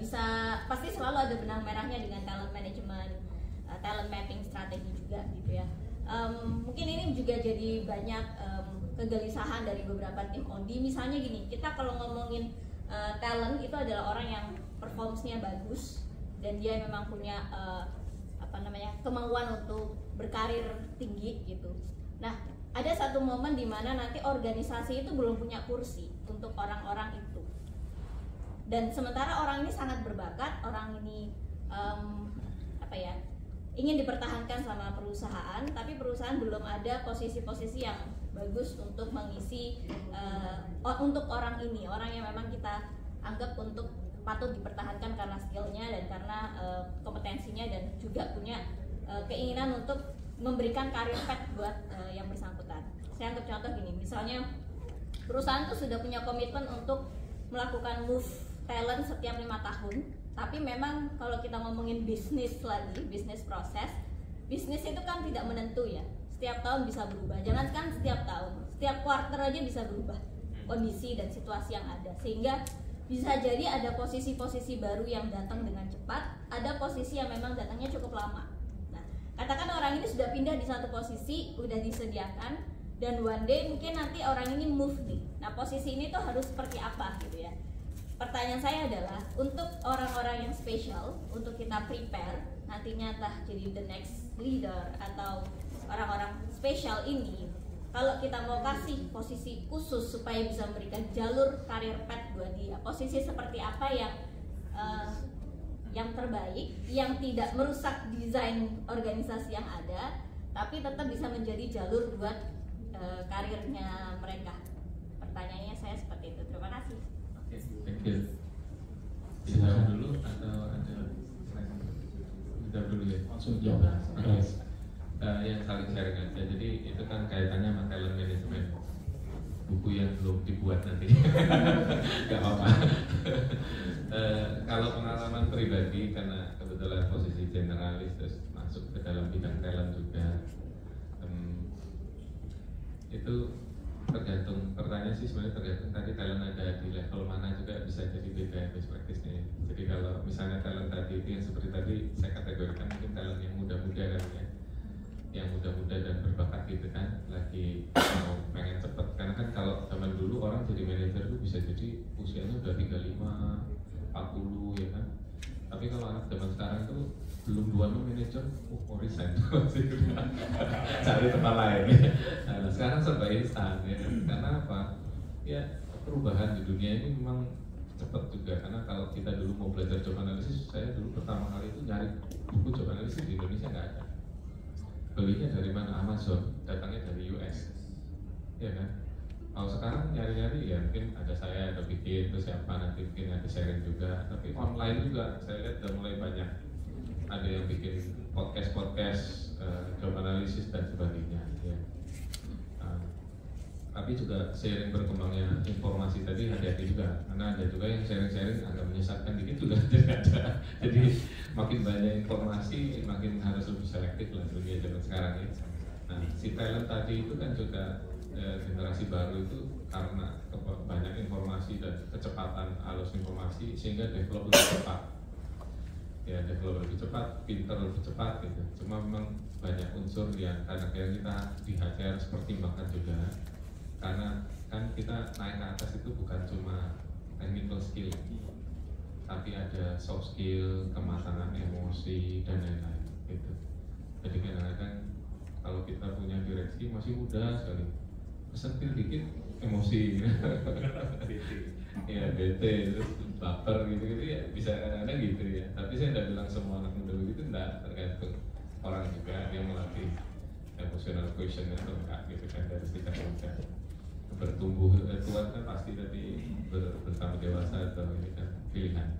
G: bisa, pasti selalu ada benang merahnya dengan talent management, talent mapping strategi juga gitu ya. Mungkin ini juga jadi banyak kegelisahan dari beberapa tim OD. Misalnya gini, kita kalau ngomongin talent itu adalah orang yang performance-nya bagus dan dia memang punya kemauan untuk berkarir tinggi gitu. Nah, ada satu momen di mana nanti organisasi itu belum punya kursi untuk orang-orang itu. Dan sementara orang ini sangat berbakat, orang ini ingin dipertahankan sama perusahaan, tapi perusahaan belum ada posisi-posisi yang bagus untuk mengisi untuk orang ini, orang yang memang kita anggap untuk patut dipertahankan karena skillnya dan karena kompetensinya dan juga punya keinginan untuk memberikan career path buat yang bersangkutan. Saya anggap contoh gini, misalnya perusahaan tuh sudah punya komitmen untuk melakukan move talent setiap 5 tahun, tapi memang kalau kita ngomongin bisnis lagi, bisnis proses, bisnis itu kan tidak menentu ya, setiap tahun bisa berubah, jangan kan setiap tahun, setiap quarter aja bisa berubah kondisi dan situasi yang ada, sehingga bisa jadi ada posisi-posisi baru yang datang dengan cepat, ada posisi yang memang datangnya cukup lama. Nah, katakan orang ini sudah pindah di satu posisi, udah disediakan, dan one day mungkin nanti orang ini move nih. Nah, posisi ini tuh harus seperti apa gitu ya. Pertanyaan saya adalah, untuk orang-orang yang spesial, untuk kita prepare, nantinya entah jadi the next leader atau orang-orang spesial ini, kalau kita mau kasih posisi khusus supaya bisa memberikan jalur karir path buat dia, posisi seperti apa yang terbaik, yang tidak merusak desain organisasi yang ada, tapi tetap bisa menjadi jalur buat karirnya mereka. Pertanyaannya saya seperti itu. Terima kasih.
E: Oke, thank you. Dijawab dulu atau ada? Dijawab dulu ya.
A: Langsung jawab.
E: Oke. Yang saling sharing aja. Jadi itu kan kaitannya sama talent management. Buku yang belum dibuat nanti. Gak apa-apa. Kalau pengalaman pribadi, karena kebetulan posisi generalis terus masuk ke dalam bidang talent juga, itu tergantung, pertanyaan sih sebenarnya tergantung tadi talent ada di level mana juga bisa jadi beda best practice-nya. Jadi kalau misalnya talent tadi itu yang seperti tadi saya kategorikan mungkin talent yang muda-muda kan ya, yang muda-muda dan berbakat gitu kan lagi mau pengen cepet, karena kan kalau zaman dulu orang jadi manajer tuh bisa jadi usianya udah 35, 40 ya kan. Tapi kalau anak zaman sekarang tuh belum 26 manajer, mau resign cari tempat lain. Nah, sekarang serba instan ya. Karena apa? Ya perubahan di dunia ini memang cepat juga. Karena kalau kita dulu mau belajar job analysis, saya dulu pertama kali itu nyari buku job analysis di Indonesia nggak ada. Belinya dari mana? Amazon, datangnya dari US, ya kan? Kalau sekarang nyari-nyari ya mungkin ada saya, ada bikin, terus siapa nanti mungkin ada sharing juga. Tapi online juga saya lihat udah mulai banyak. Ada yang bikin podcast job analysis dan sebagainya. Ya. Tapi juga seiring berkembangnya informasi tadi hati-hati juga, karena ada juga yang sharing-sharing agak menyesatkan dikit juga ada. Jadi makin banyak informasi, makin harus lebih selektif lah dunia zaman sekarang ya. Nah, si talent tadi itu kan juga generasi baru itu karena banyak informasi dan kecepatan arus informasi sehingga develop lebih cepat. Ya, develop lebih cepat, pinter lebih cepat gitu. Cuma memang banyak unsur yang kadang-kadang kita harus pertimbangkan juga. Karena kan kita naik ke atas itu bukan cuma technical skill, tapi ada soft skill, kematangan emosi dan lain-lain gitu. Jadi kadang-kadang kalau kita punya direksi masih muda sekali, kesentil dikit emosi, ya bete, terus baper gitu-gitu ya bisa kadang-kadang gitu ya. Tapi saya tidak bilang semua anak muda begitu, tidak, tergantung orang juga dia melatih emotional quotient atau enggak gitu kan dari sejak muda. Bertumbuh kuat kan pasti tadi bersama dewasa atau ini kan pilihan.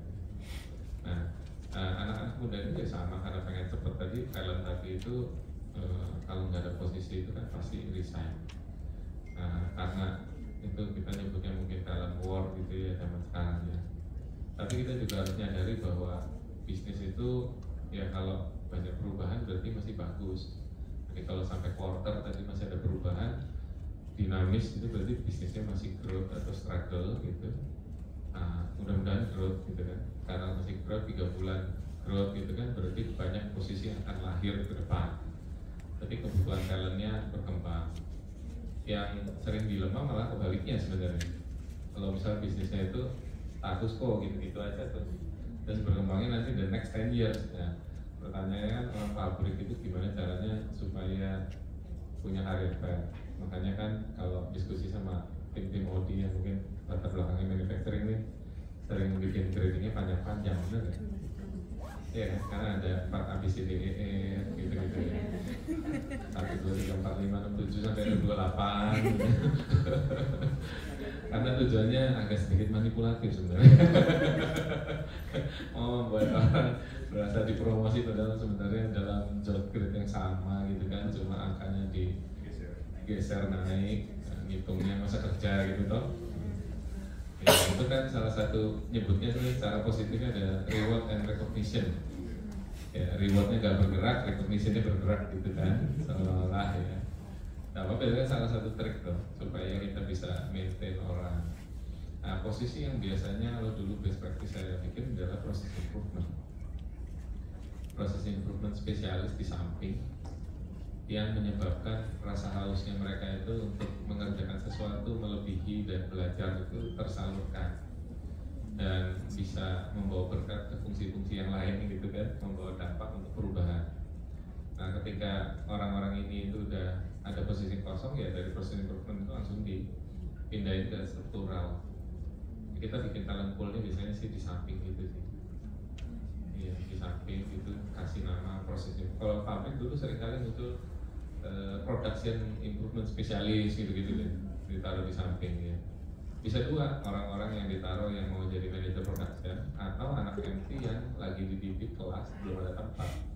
E: Nah, anak-anak muda ini ya sama karena pengen cepet tadi, talent tadi itu kalau nggak ada posisi itu kan pasti resign. Karena itu kita nyebutnya mungkin talent war gitu ya zaman sekarang ya. Tapi kita juga harus nyadari bahwa bisnis itu ya kalau banyak perubahan berarti masih bagus. Jadi kalau sampai quarter tadi masih ada perubahan dinamis itu berarti bisnisnya masih growth atau struggle gitu. Mudah-mudahan growth gitu kan, karena masih growth 3 bulan growth gitu kan berarti banyak posisi yang akan lahir ke depan. Tapi kebutuhan talentnya berkembang. Yang sering dilemah malah kebaliknya sebenarnya. Kalau misalnya bisnisnya itu status quo gitu-gitu aja tuh, dan berkembangnya nanti the next 10 years. Nah, pertanyaannya kan orang pabrik itu gimana caranya supaya punya karir fair. Makanya kan kalau diskusi sama tim-tim Audi yang mungkin latar belakangnya manufacturing ini sering bikin trainingnya panjang-panjang, bener nggak? Iya kan? Karena ada 4 ABCDEE gitu-gitu ya. 1, 2, 3, 4, 5, 6, 7 sampai 28 gitu. Karena tujuannya agak sedikit manipulatif sebenarnya. Mau membuat orang berasa dipromosi padahal sebenarnya dalam job grade yang sama gitu kan, cuma angkanya digeser naik, ngitungnya masa kerja gitu toh. Ya, itu kan salah satu nyebutnya sih secara positifnya ada reward and recognition. Ya, rewardnya nggak bergerak, recognitionnya bergerak gitu kan, seolah-olah ya. Nah, apa itu kan salah satu trik tuh supaya kita bisa maintain orang. Nah, posisi yang biasanya kalau dulu best practice saya bikin adalah proses improvement. Proses improvement spesialis di samping yang menyebabkan rasa hausnya mereka itu untuk mengerjakan sesuatu melebihi dan belajar itu tersalurkan dan bisa membawa berkat ke fungsi-fungsi yang lain gitu kan, membawa dampak untuk perubahan. Nah, ketika orang-orang ini itu udah ada posisi kosong ya dari proses improvement itu langsung dipindahin ke struktural. Kita bikin talent pool-nya biasanya sih di samping gitu sih. Iya, di samping itu kasih nama prosesnya. Kalau pabrik dulu seringkali muncul production improvement spesialis gitu-gitu deh, ditaruh di samping ya. Bisa dua, orang-orang yang ditaruh yang mau jadi manajer production atau anak MT yang lagi dididik kelas belum ada tempat,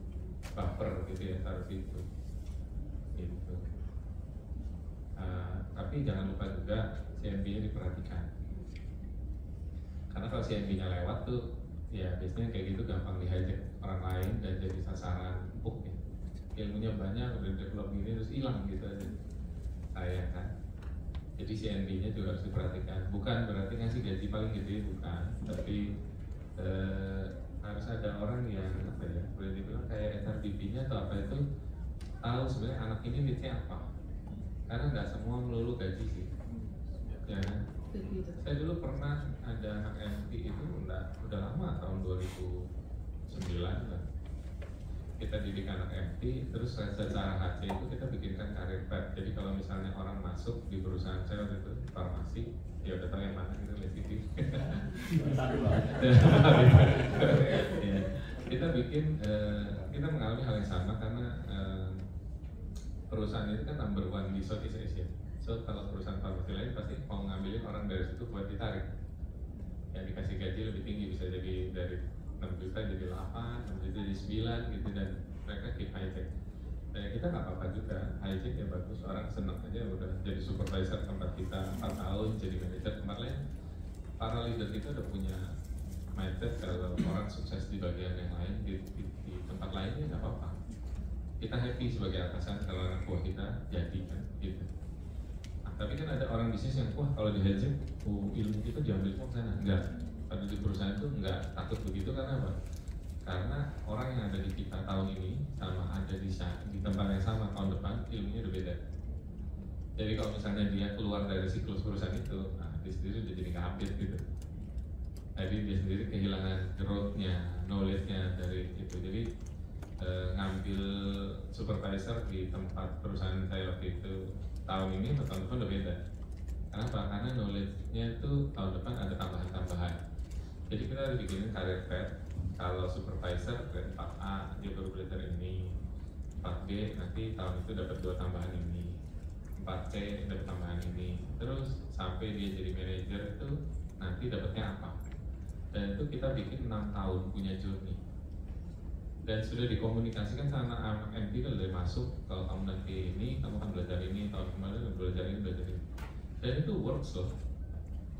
E: baper gitu ya, taruh situ gitu. Tapi jangan lupa juga CMB-nya diperhatikan, karena kalau CMB-nya lewat tuh ya biasanya kayak gitu gampang di-hijack orang lain dan jadi sasaran empuk ya. Ilmunya banyak, udah develop gini terus hilang gitu aja, sayang kan. Jadi CNB-nya juga harus diperhatikan. Bukan berarti ngasih gaji paling gede, bukan. Tapi harus ada orang yang apa ya, boleh dibilang kayak SRBP-nya atau apa itu tahu sebenarnya anak ini needs-nya apa. Karena nggak semua melulu gaji sih. Ya kan? Saya dulu pernah ada anak MT itu udah lama, tahun 2009 lah. Kita didik anak MT, terus secara HC itu kita bikinkan karir path. Jadi kalau misalnya orang masuk di perusahaan saya waktu itu farmasi, ya udah tahu yang mana gitu, lihat TV. Ya, kita bikin, kita mengalami hal yang sama karena perusahaan itu kan number one di Southeast Asia. So kalau perusahaan farmasi lain pasti mau ngambilin orang dari situ buat ditarik. Yang dikasih gaji lebih tinggi, bisa jadi dari 6 juta jadi 8, 6 juta jadi 9 gitu, dan mereka keep high check. Dan kita nggak apa-apa juga, high check ya bagus, orang seneng aja udah jadi supervisor tempat kita 4 tahun, jadi manajer tempat lain. Para leader kita udah punya mindset kalau orang sukses di bagian yang lain, di tempat lain ya nggak apa-apa. Kita happy sebagai atasan kalau anak buah kita jadi kan gitu. Nah, tapi kan ada orang bisnis yang wah kalau di hijack, ilmu kita diambil semua sana. Enggak. Pada di perusahaan itu enggak takut begitu karena apa? Karena orang yang ada di kita tahun ini sama ada di tempat yang sama tahun depan ilmunya udah beda. Jadi kalau misalnya dia keluar dari siklus perusahaan itu, nah dia sendiri udah jadi nggak update gitu. Jadi dia sendiri kehilangan growth-nya, knowledge-nya dari itu. Jadi ngambil supervisor di tempat perusahaan saya waktu itu tahun ini atau tahun depan udah beda. Kenapa? Karena knowledge-nya itu tahun depan ada tambahan-tambahan. Jadi kita harus bikinin career path. Kalau supervisor grade 4A dia baru belajar ini, 4B nanti tahun itu dapat 2 tambahan ini, 4C dapat tambahan ini, terus sampai dia jadi manajer itu nanti dapatnya apa. Dan itu kita bikin 6 tahun punya journey. Dan sudah dikomunikasikan sama anak MT kalau dari masuk, kalau kamu nanti ini, kamu akan belajar ini, tahun kemarin belajar ini. Dan itu works loh.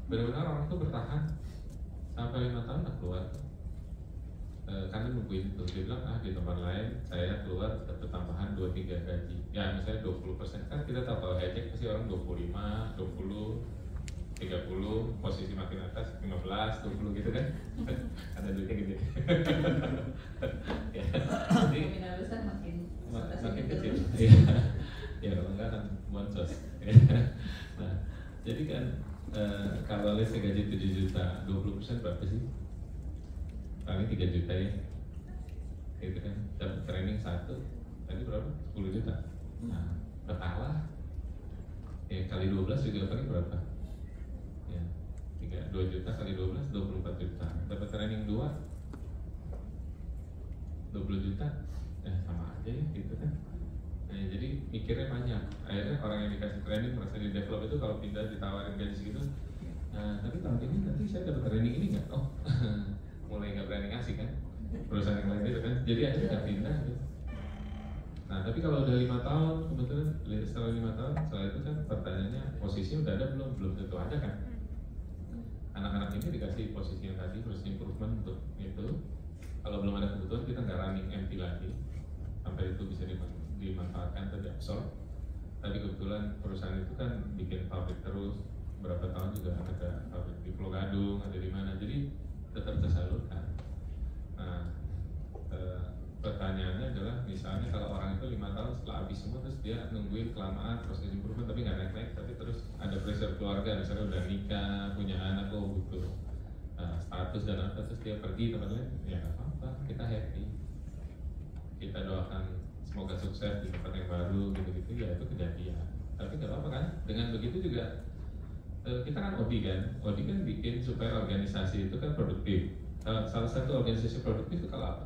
E: Benar-benar orang itu bertahan sampai 5 tahun udah keluar. Karena nungguin itu, dia bilang di tempat lain saya keluar dapat tambahan 2-3 gaji. Ya misalnya 20%, kan kita tahu kalau hijack pasti orang 25, 20, 30, posisi makin atas 15, 20 gitu kan. Ada duitnya gitu. Ya. Jadi makin kecil. Ya kalau enggak kan boncos. Nah, jadi kan kalau les gaji 7 juta, 20% berapa sih? Paling 3 juta ya. Gitu kan. Dapat training 1, tadi berapa? 10 juta. Nah, udah kalah. Ya kali 12 juga paling berapa? Ya, 2 juta kali 12, 24 juta. Dapat training 2, 20 juta. Sama aja ya gitu kan. Nah, jadi mikirnya banyak. Akhirnya orang yang dikasih training merasa di develop itu kalau pindah ditawarin gaji segitu. Nah, tapi tahun ini nanti saya dapat training ini nggak? Oh, mulai nggak berani ngasih kan? Perusahaan yang lain itu kan. Jadi akhirnya nggak pindah gitu. Nah, tapi kalau udah 5 tahun, kebetulan setelah 5 tahun, setelah itu kan pertanyaannya posisinya udah ada belum? Belum tentu ada kan? Anak-anak ini dikasih posisi yang tadi, terus improvement untuk itu. Kalau belum ada kebutuhan kita nggak running empty lagi sampai itu bisa dimanfaatkan atau diabsorb. Tapi kebetulan perusahaan itu kan bikin pabrik terus, berapa tahun juga ada pabrik di Pulau Gadung, ada di mana, jadi tetap tersalurkan. Nah, pertanyaannya adalah misalnya kalau orang itu 5 tahun setelah habis semua terus dia nungguin kelamaan proses improvement tapi nggak naik-naik, tapi terus ada pressure keluarga, misalnya udah nikah, punya anak, butuh status dan apa, terus dia pergi tempat lain, ya nggak apa-apa, kita happy, kita doakan semoga sukses di tempat yang baru gitu-gitu, ya itu kejadian. Tapi nggak apa-apa kan, dengan begitu juga kita kan ODI kan bikin supaya organisasi itu kan produktif. Salah satu organisasi produktif itu kalau apa?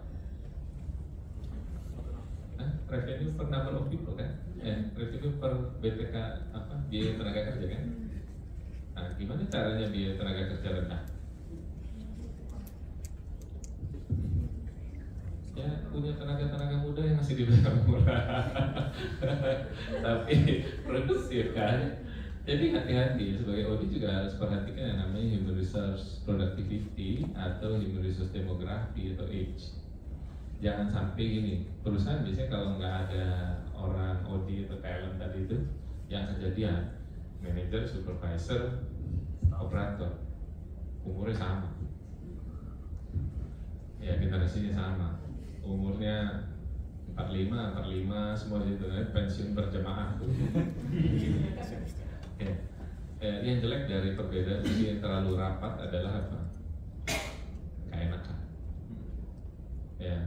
E: Revenue per number of people kan, revenue per BTK apa, biaya tenaga kerja kan. Nah, gimana caranya biaya tenaga kerja rendah? Ya punya tenaga muda yang masih dibayar murah, tapi produktif kan. Jadi hati-hati sebagai audit juga harus perhatikan yang namanya human resource productivity atau human resource demography atau age. Jangan sampai gini, perusahaan biasanya kalau nggak ada orang audit atau talent tadi itu, yang kejadian manajer, supervisor, operator, umurnya sama, ya generasinya sama, umurnya 45 semua itu pensiun berjamaah tuh. Ya. Yang jelek dari perbedaan ini yang terlalu rapat adalah apa? Keenakan. Ya,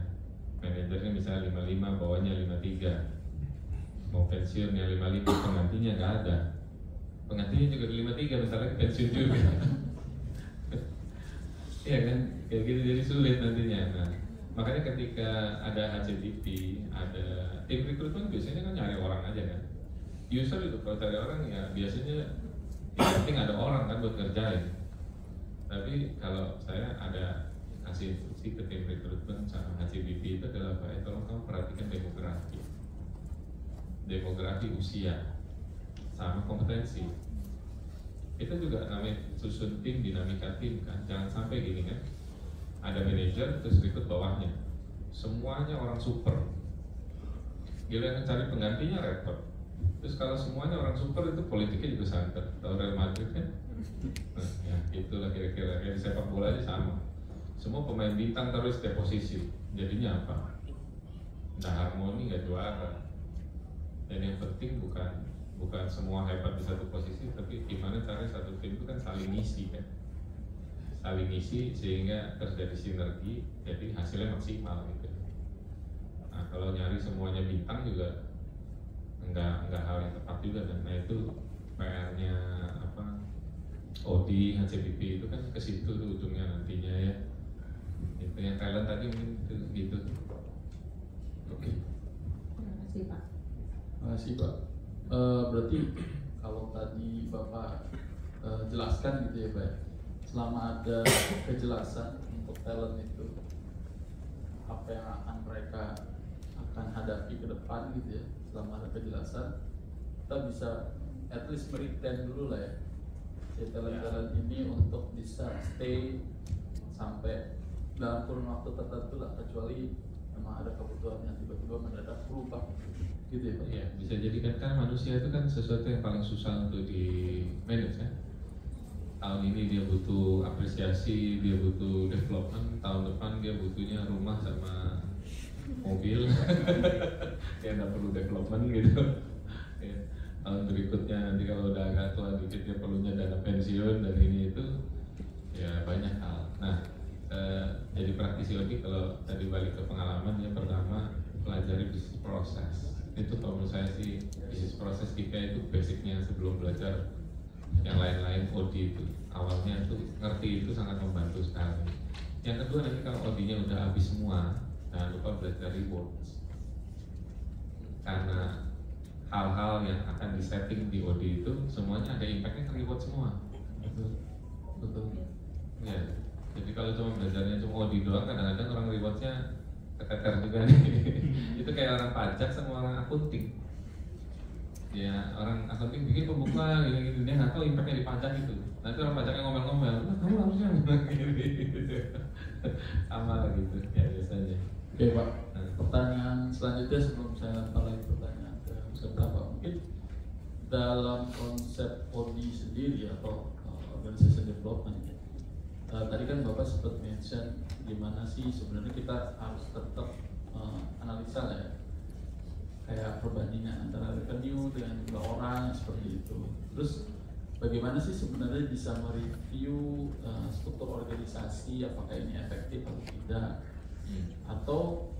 E: manajernya misalnya 55, bawahnya 53. Mau pensiun yang 55, penggantinya nggak ada. Penggantinya juga 53, misalnya pensiun juga. Iya kan, kayak gitu jadi sulit nantinya. Nah, makanya ketika ada HCBP, ada tim rekrutmen biasanya kan nyari orang aja kan. User itu kalau cari orang ya biasanya yang penting ada orang kan buat ngerjain. Tapi kalau saya ada kasih instruksi ke tim rekrutmen sama HCBP itu adalah apa? Tolong kamu perhatikan demografi usia sama kompetensi. Itu juga namanya susun tim, dinamika tim kan. Jangan sampai gini kan, ada manajer terus rekrut bawahnya semuanya orang super, giliran cari penggantinya repot. Terus kalau semuanya orang super itu politiknya juga santer. Tahu Real Madrid kan? Nah, ya itulah kira-kira kayak di sepak bola aja sama. Semua pemain bintang terus setiap posisi. Jadinya apa? Nggak harmoni, nggak juara. Dan yang penting bukan semua hebat di satu posisi, tapi gimana caranya satu tim itu kan saling ngisi kan. Saling ngisi sehingga terjadi sinergi, jadi hasilnya maksimal gitu. Nah, kalau nyari semuanya bintang juga enggak hal yang tepat juga kan. Nah itu PR-nya apa? OD, HCBP itu kan ke situ tuh ujungnya nantinya ya. Itu yang talent tadi mungkin gitu. Oke.
B: Terima kasih Pak.
A: Terima kasih Pak. Berarti kalau tadi Bapak jelaskan gitu ya Pak, selama ada kejelasan untuk talent itu apa yang akan mereka akan hadapi ke depan gitu ya, selama ada kejelasan kita bisa at least meretain dulu lah ya talent-talent ini untuk bisa stay sampai dalam kurun waktu tertentu lah, kecuali memang ada kebutuhan yang tiba-tiba mendadak berubah gitu ya Pak.
E: Ya, bisa jadikan kan manusia itu kan sesuatu yang paling susah untuk di manage kan. Tahun ini dia butuh apresiasi, dia butuh development, tahun depan dia butuhnya rumah sama mobil. Dia nggak perlu development gitu. Ya. Tahun berikutnya nanti kalau udah agak tua dikit dia perlunya dana pensiun dan ini itu ya banyak hal. Nah, jadi praktisi lagi kalau tadi balik ke pengalaman ya, pertama pelajari bisnis proses. Itu kalau menurut saya sih bisnis proses kita itu basicnya sebelum belajar yang lain-lain. OD itu awalnya tuh ngerti itu sangat membantu sekali. Yang kedua nanti kalau OD-nya udah habis semua, jangan lupa belajar rewards, karena hal-hal yang akan disetting di OD itu semuanya ada impactnya ke reward semua.
A: Betul.
E: Ya, jadi kalau cuma belajarnya cuma OD doang, kadang-kadang orang rewardnya keteter juga nih. Itu kayak orang pajak sama orang akunting. Ya, orang akunting bikin pembukuan gini-gini, dia nggak tahu impactnya di pajak itu. Nanti orang pajaknya ngomel-ngomel, kamu harusnya gini. Sama lah gitu ya biasanya.
A: Oke Pak, pertanyaan selanjutnya sebelum saya lempar lagi pertanyaan ke peserta Pak, mungkin dalam konsep OD sendiri atau organization development ya, tadi kan Bapak sempat mention gimana sih sebenarnya kita harus tetap analisa lah ya, kayak perbandingan antara revenue dengan jumlah orang seperti itu. Terus bagaimana sih sebenarnya bisa mereview struktur organisasi, apakah ini efektif atau tidak? Atau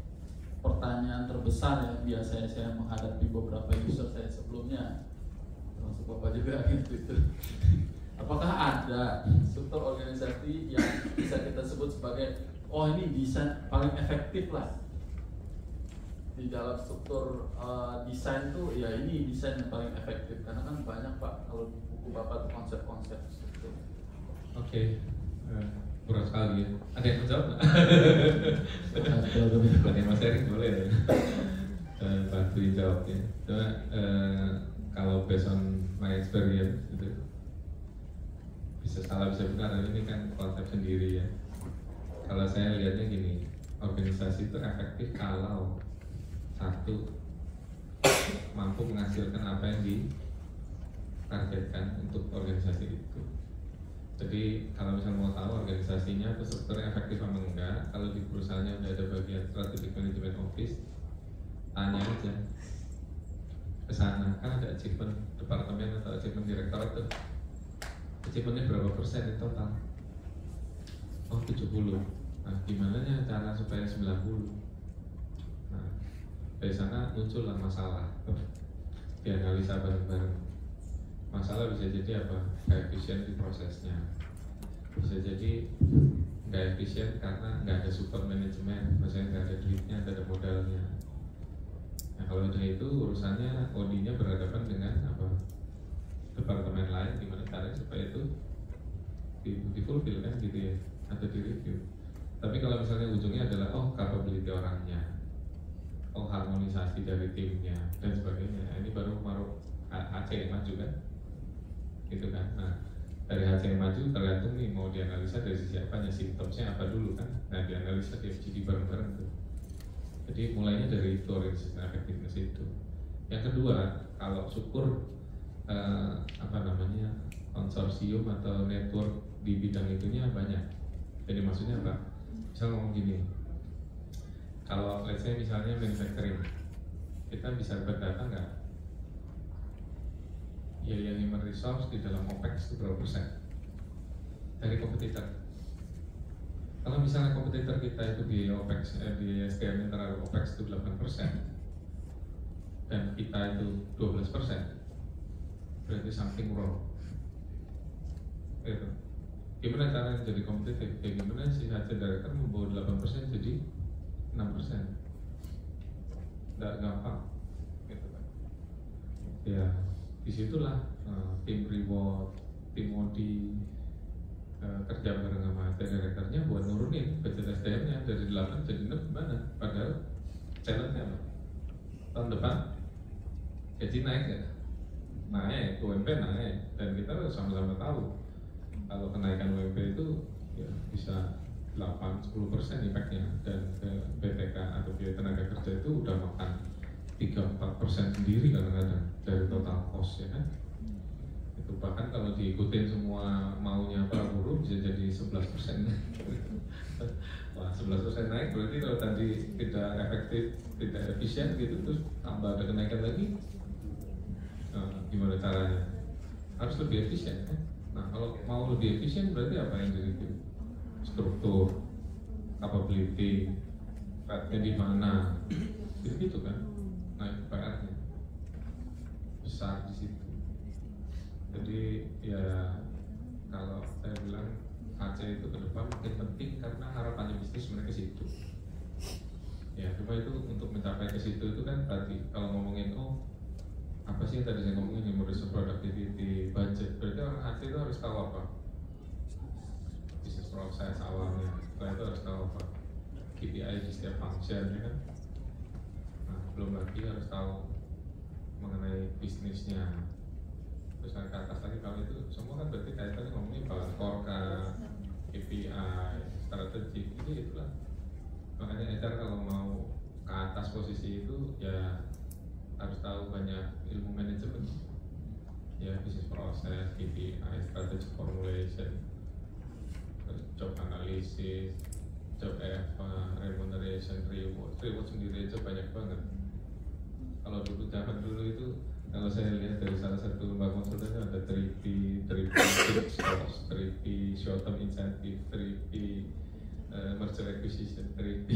A: pertanyaan terbesar yang biasanya saya menghadapi beberapa user saya sebelumnya, termasuk Bapak juga gitu, apakah ada struktur organisasi yang bisa kita sebut sebagai oh ini desain paling efektif lah di dalam struktur desain tuh, ya ini desain yang paling efektif, karena kan banyak Pak kalau di buku Bapak tuh konsep-konsep struktur.
E: Oke. Berat sekali ya. Ada yang menjawab nggak? Ada Mas Erik boleh ya. Bantuin jawab ya. Cuma kalau based on my experience gitu, bisa salah bisa benar, ini kan konsep sendiri ya. Kalau saya lihatnya gini, organisasi itu efektif kalau satu mampu menghasilkan apa yang ditargetkan untuk organisasi itu. Jadi kalau misalnya mau tahu organisasinya atau strukturnya efektif apa enggak, kalau di perusahaannya udah ada bagian strategic management office, tanya aja ke sana, kan ada achievement departemen atau achievement direktorat tuh, achievementnya berapa persen di total? Oh 70. Nah gimana ya cara supaya 90? Nah dari sana muncullah masalah, dianalisa bareng-bareng. Masalah bisa jadi apa? Gak efisien di prosesnya, bisa jadi nggak efisien karena nggak ada support manajemen, maksudnya nggak ada duitnya, nggak ada modalnya. Nah kalau udah itu urusannya OD-nya berhadapan dengan apa? Departemen lain, gimana caranya supaya itu di-fulfill kan gitu ya, atau di-review. Tapi kalau misalnya ujungnya adalah oh capability orangnya, oh harmonisasi dari timnya dan sebagainya, nah, ini baru HC yang maju kan, gitu kan. Nah dari HC yang maju tergantung nih mau dianalisa dari sisi apanya, simptomnya apa dulu kan. Nah dianalisa di FGD bareng-bareng tuh. Jadi mulainya dari itu organisasi effectiveness itu. Yang kedua, kalau syukur konsorsium atau network di bidang itunya banyak. Jadi maksudnya apa? Misal ngomong gini, kalau let's say misalnya manufacturing, kita bisa berdata nggak? Ya yang human resource di dalam OPEX itu berapa persen dari kompetitor? Kalau misalnya kompetitor kita itu di OPEX, di SDM terhadap OPEX itu 8% dan kita itu 12%, berarti something wrong. Gitu. Gimana caranya jadi kompetitif? Ya gimana si HC Director membawa 8% jadi 6%? Nggak gampang, gitu kan? Ya disitulah tim reward, tim OD kerja bareng sama directornya buat nurunin budget SDM-nya dari 8 jadi 6 gimana? Padahal challenge-nya apa? Tahun depan gaji naik ya? Naik, UMP naik, dan kita sama-sama tahu kalau kenaikan UMP itu ya bisa 8-10% impact-nya, dan ke BTK atau biaya tenaga kerja itu udah makan 3-4% sendiri kadang-kadang dari total cost ya kan. Itu bahkan kalau diikutin semua maunya para buruh bisa jadi 11%. Wah 11% naik berarti kalau tadi tidak efektif, tidak efisien gitu, terus tambah ada kenaikan lagi, gimana caranya? Harus lebih efisien kan? Nah kalau mau lebih efisien berarti apa yang direview? Struktur, capability, rate-nya di mana, gitu kan? Nah itu PR-nya besar di situ. Jadi ya kalau saya bilang HC itu ke depan makin penting karena harapannya bisnis mereka ke situ. Ya cuma itu untuk mencapai ke situ itu kan tadi kalau ngomongin oh apa sih yang tadi saya ngomongin yang resource productivity budget, berarti orang HC itu harus tahu apa? Business process awalnya, setelah itu harus tahu apa? KPI di setiap function ya kan. Nah belum lagi harus tahu mengenai bisnisnya. Terus naik ke atas lagi, kalau itu semua kan berarti kaitannya ngomongin balance scorecard, KPI, strategik, itulah. Makanya HR kalau mau ke atas posisi itu ya harus tahu banyak ilmu manajemen, ya business process, KPI, strategic formulation, job analysis, job remuneration, reward sendiri aja banyak banget. Kalau dulu zaman dulu itu, kalau saya lihat dari salah satu lembaga konsultan ada 3P fixed cost, 3P short term incentive, 3P merger acquisition, 3P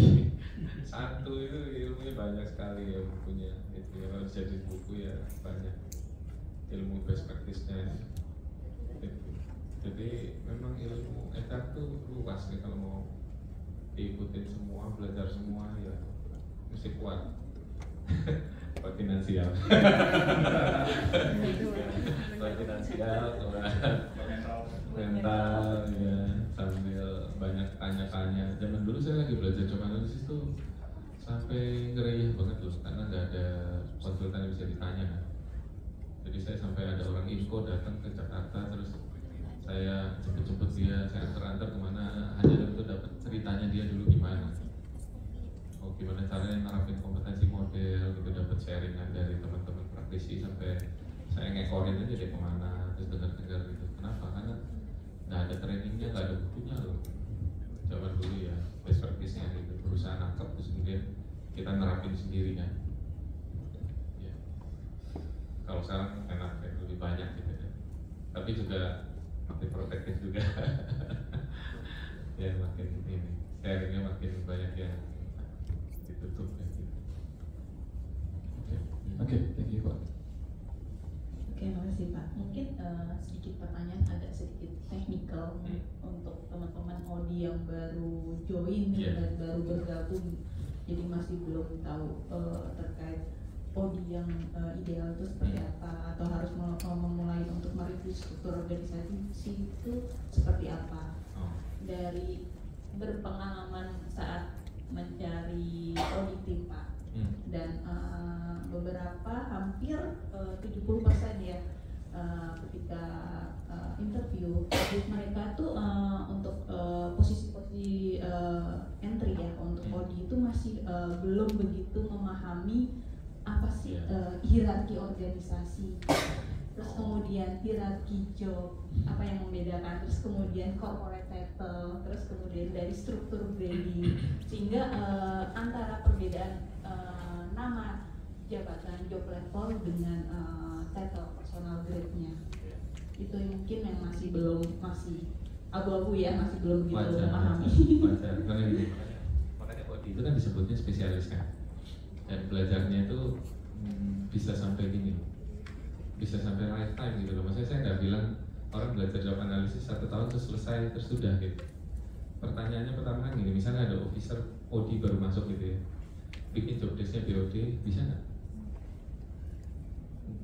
E: satu itu ilmunya banyak sekali ya bukunya. Itu ya kalau jadi buku ya banyak ilmu best practice-nya. Jadi memang ilmu HR tuh luas nih, kalau mau diikutin semua, belajar semua ya mesti kuat. Buat finansial, buat finansial, mental, ya sambil banyak tanya-tanya. Zaman dulu saya lagi belajar job analysis tuh sampai ngereyeh banget loh, karena nggak ada konsultan yang bisa ditanya. Jadi saya sampai ada orang info datang ke Jakarta, terus saya jemput dia, saya antar kemana, hanya untuk dapat ceritanya dia dulu gimana. Oh gimana caranya nerapin kompetensi model gitu, dapat sharingan dari teman-teman praktisi, sampai saya ngekorin aja deh kemana, terus dengar-dengar gitu. Kenapa? Karena nggak ada trainingnya, nggak ada bukunya loh. Zaman dulu ya best practice-nya gitu, berusaha nangkep terus kemudian kita nerapin sendiri kan. kalau sekarang enak ya, lebih banyak gitu ya. Tapi juga makin protektif juga. Ya makin ini sharingnya makin banyak yang ditutup ya gitu.
A: Oke, thank you Pak.
B: Oke, makasih Pak. Mungkin sedikit pertanyaan agak sedikit teknikal untuk teman-teman Odi yang baru join dan baru bergabung, jadi masih belum tahu terkait Odi yang ideal itu seperti apa, atau harus memulai untuk mereview struktur organisasi itu seperti apa. Dari berpengalaman saat mencari auditing Pak, dan beberapa hampir 70% ya ketika interview mereka tuh untuk posisi-posisi entry ya untuk audit itu masih belum begitu memahami apa sih hierarki organisasi, terus kemudian hierarki job apa yang membedakan, terus kemudian corporate title, terus kemudian dari struktur grading, sehingga antara perbedaan nama jabatan job level dengan title personal grade-nya itu mungkin yang masih abu-abu ya, masih belum begitu memahami.
E: Wajar, karena gini, makanya audit itu kan disebutnya spesialis kan, dan belajarnya itu bisa sampai gini, bisa sampai lifetime gitu loh. Maksudnya saya nggak bilang orang belajar job analisis 1 tahun terus selesai terus sudah gitu. Pertanyaannya pertama kan gini, misalnya ada officer OD baru masuk gitu ya, bikin job desk-nya BOD, bisa nggak?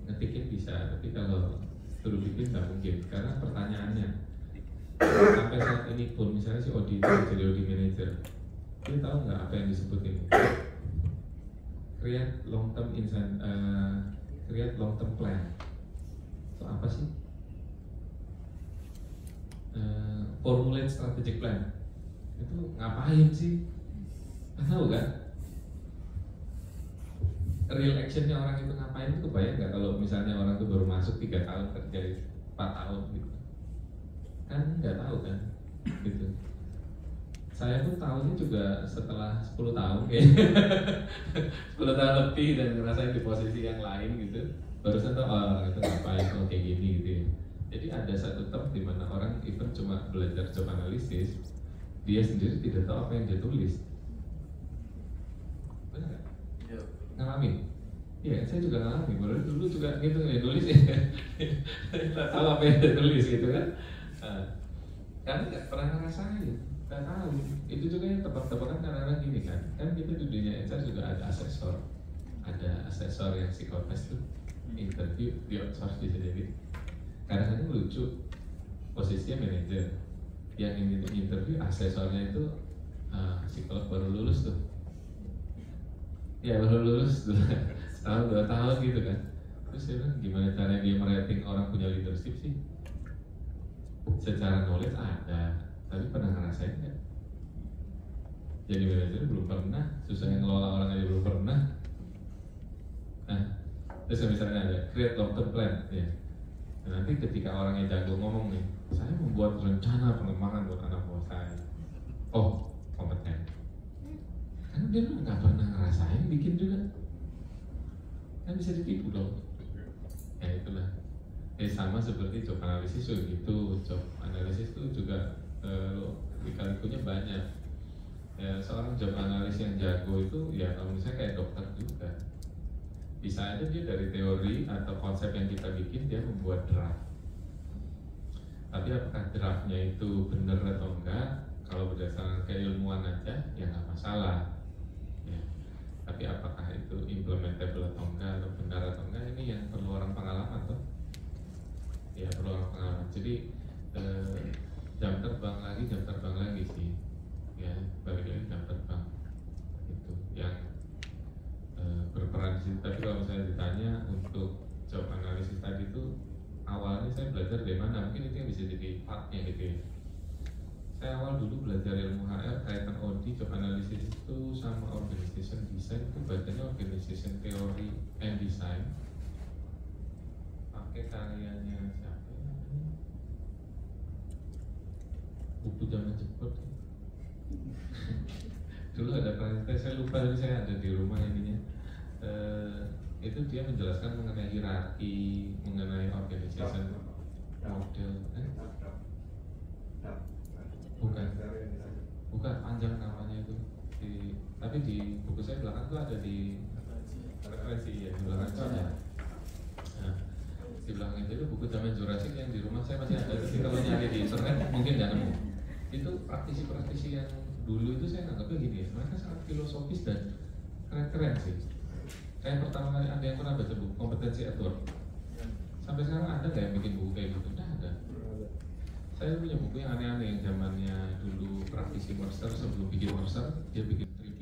E: Ngetikin bisa, tapi kalau suruh bikin nggak mungkin, karena pertanyaannya sampai saat ini pun misalnya si OD itu jadi OD manager, dia tahu nggak apa yang disebut ini? Create long term plan. Itu apa sih? Formulate strategic plan. Itu ngapain sih? Nggak tahu kan? Real actionnya orang itu ngapain itu kebayang nggak kalau misalnya orang itu baru masuk 3 tahun kerja 4 tahun gitu kan, nggak tahu kan gitu. Saya pun tahunya juga setelah 10 tahun kayaknya 10 tahun lebih dan ngerasain di posisi yang lain gitu, barusan tahu itu ngapain, kayak gini gitu ya. Jadi ada satu term di mana orang even cuma belajar job analisis, dia sendiri tidak tahu apa yang dia tulis. Benar nggak? Ngalamin? Iya, saya juga ngalamin. Baru dulu juga gitu ya, nulis ya. Nggak tahu apa yang tulis gitu kan. Karena nggak pernah ngerasain, nggak tahu. Itu juga yang tebak-tebakan kadang-kadang gini kan. Kan kita di dunia HR juga ada asesor. Ada asesor yang psikotes tuh interview, di outsource bisa jadi. Kadang-kadang lucu, posisinya manajer. Yang interview asesornya itu psikolog baru lulus tuh. Ya baru lulus setahun 2 tahun gitu kan. Terus saya bilang gimana caranya dia merating orang punya leadership sih? Secara knowledge ada, tapi pernah ngerasain nggak? Jadi manajer belum pernah, susah ngelola orang aja belum pernah. Nah, terus misalnya ada create long term plan ya. Nah, nanti ketika orangnya jago ngomong nih, saya membuat rencana pengembangan buat anak buah saya. Oh, kompeten. Karena dia nggak pernah ngerasain bikin juga, kan bisa ditipu dong. Ya itulah. Sama seperti job analisis juga gitu. Job analisis itu juga lika-likunya banyak. Ya seorang job analis yang jago itu ya kalau misalnya kayak dokter juga, bisa aja dia dari teori atau konsep yang kita bikin dia membuat draft. Tapi apakah draftnya itu benar atau enggak? Kalau berdasarkan keilmuan aja ya nggak masalah. Ya. Tapi apakah itu implementable atau enggak, atau benar atau enggak, ini yang perlu orang pengalaman tuh. Ya perlu orang pengalaman. Jadi jam terbang lagi sih. Ya balik lagi jam terbang itu yang berperan di situ. Tapi kalau misalnya ditanya untuk job analisis tadi itu awalnya saya belajar dari mana? Mungkin itu yang bisa jadi partnya gitu ya. Saya awal dulu belajar ilmu HR kaitan audit job analysis itu sama organization design, itu bacanya organization theory and design, pakai karyanya siapa ya namanya, buku zaman cepet. Dulu ada presentasi, saya lupa, tapi saya ada di rumah ininya. itu dia menjelaskan mengenai hierarki, mengenai organization model. Bukan panjang namanya itu. Tapi di buku saya belakang tuh ada di referensi ya, di belakang itu ada. Nah, di belakang itu buku zaman Jurassic yang di rumah saya masih ada. Tapi kalau nyari di internet mungkin nggak nemu. Itu praktisi-praktisi yang dulu itu saya anggapnya gini ya, mereka sangat filosofis dan keren-keren sih. Kayak pertama kali ada yang pernah baca buku Kompetensi at Work. Sampai sekarang ada nggak yang bikin buku kayak gitu? Nggak ada. Saya punya buku yang aneh-aneh yang zamannya dulu praktisi Mercer, sebelum bikin Mercer dia bikin 3P.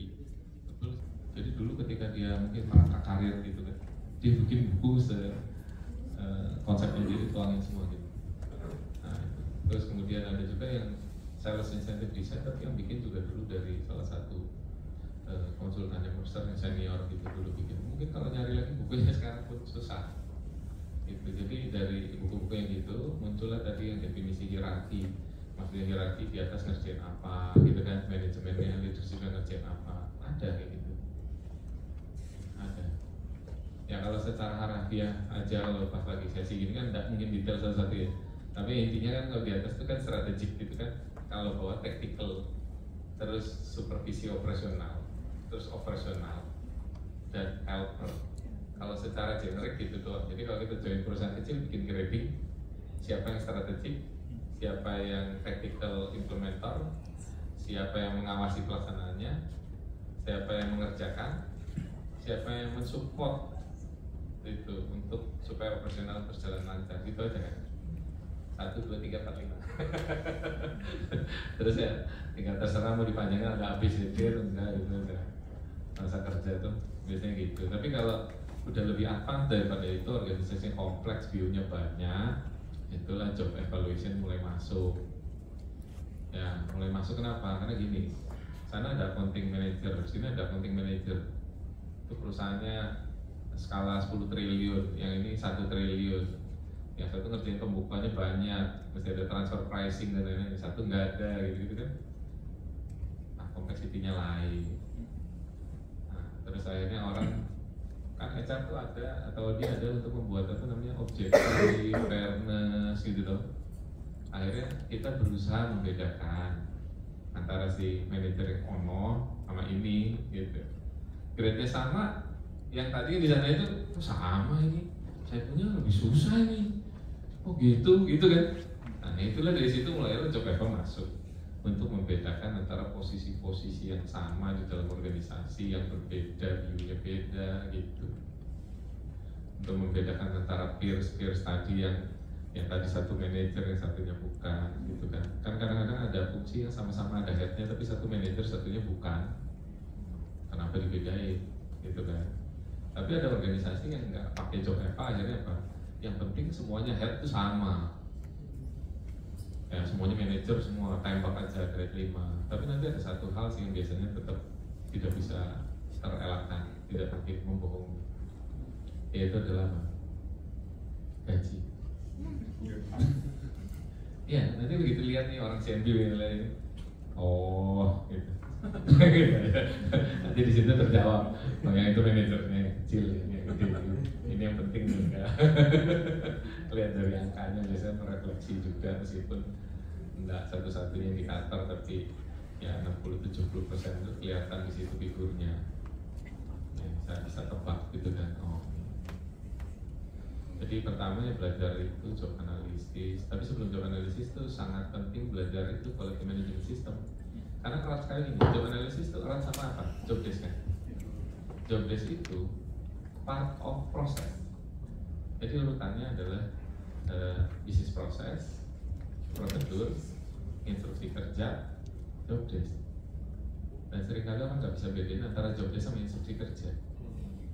E: Betul. Jadi dulu ketika dia mungkin merangkak karir gitu kan, dia bikin buku konsepnya dia tuangin semua gitu. Nah, terus kemudian ada juga yang sales incentive design, tapi yang bikin juga dulu dari salah satu konsultannya Mercer yang senior gitu dulu bikin. Mungkin kalau nyari lagi bukunya sekarang pun susah. Gitu. Jadi dari buku-buku yang gitu muncullah tadi yang definisi hierarki. Maksudnya hierarki di atas ngerjain apa gitu kan, manajemennya, leadershipnya ngerjain apa, ada kayak gitu. Ada. Ya kalau secara harafiah aja, kalau pas lagi sesi gini kan tidak mungkin detail satu-satu ya. Tapi intinya kan kalau di atas itu kan strategik gitu kan. Kalau bawah tactical, terus supervisi operasional, terus operasional dan helper. Kalau secara generik gitu doang. Jadi kalau kita join perusahaan kecil bikin grading, siapa yang strategik, siapa yang tactical implementer, siapa yang mengawasi pelaksanaannya, siapa yang mengerjakan, siapa yang mensupport itu untuk supaya operasional berjalan lancar. Gitu aja kan. 1, 2, 3, 4, 5. Terus ya tinggal terserah mau dipanjangin ada habis itu enggak gitu enggak. Masa kerja tuh biasanya gitu. Tapi kalau udah lebih advance daripada itu, organisasi kompleks, view-nya banyak, itulah job evaluation mulai masuk. Ya, mulai masuk kenapa? Karena gini, sana ada accounting manager, sini ada accounting manager. Itu perusahaannya skala 10 triliun, yang ini 1 triliun. Yang satu ngerjain pembukuannya banyak, mesti ada transfer pricing dan lain-lain. Yang satu nggak ada, gitu-gitu kan. Nah, kompleksitinya lain. Nah, terus akhirnya orang kan HR tuh ada, atau dia ada untuk membuat apa namanya objektif, fairness gitu loh. Akhirnya kita berusaha membedakan antara si manajer yang ono sama ini gitu. Grade-nya sama, yang tadi di sana itu sama ini, saya punya lebih susah ini. Oh gitu kan. Nah itulah dari situ mulai job eval masuk untuk membedakan antara posisi-posisi yang sama di dalam organisasi yang berbeda, view-nya beda gitu. Untuk membedakan antara peers tadi yang tadi satu manajer yang satunya bukan gitu kan. Kan kadang-kadang ada fungsi yang sama-sama ada headnya tapi satu manajer satunya bukan. Kenapa dibedain gitu kan. Tapi ada organisasi yang nggak pakai job eval, akhirnya apa? Yang penting semuanya head itu sama. Ya, semuanya manajer, semua tembak aja grade 5. Tapi nanti ada satu hal sih yang biasanya tetap tidak bisa terelakkan, tidak mungkin membohongi. Yaitu adalah apa? Gaji. Ya, nanti begitu lihat nih orang CNB yang lain. Oh, gitu. Nanti di situ terjawab. Oh, yang itu manajernya kecil, ini yang gede. Ini yang penting juga. Lihat dari angkanya biasanya merefleksi juga meskipun enggak satu-satunya indikator, tapi ya 60-70% itu kelihatan di situ figurnya. Ya, bisa tebak gitu kan. Oh. Jadi pertama ya belajar itu job analisis. Tapi sebelum job analisis itu sangat penting belajar itu quality management system. Karena kalau sekali ini job analisis itu erat sama apa? Job desk kan. Job desk itu part of process. Jadi urutannya adalah bisnis proses, prosedur, instruksi kerja, job desk. Dan seringkali orang nggak bisa bedain antara job desk sama instruksi kerja.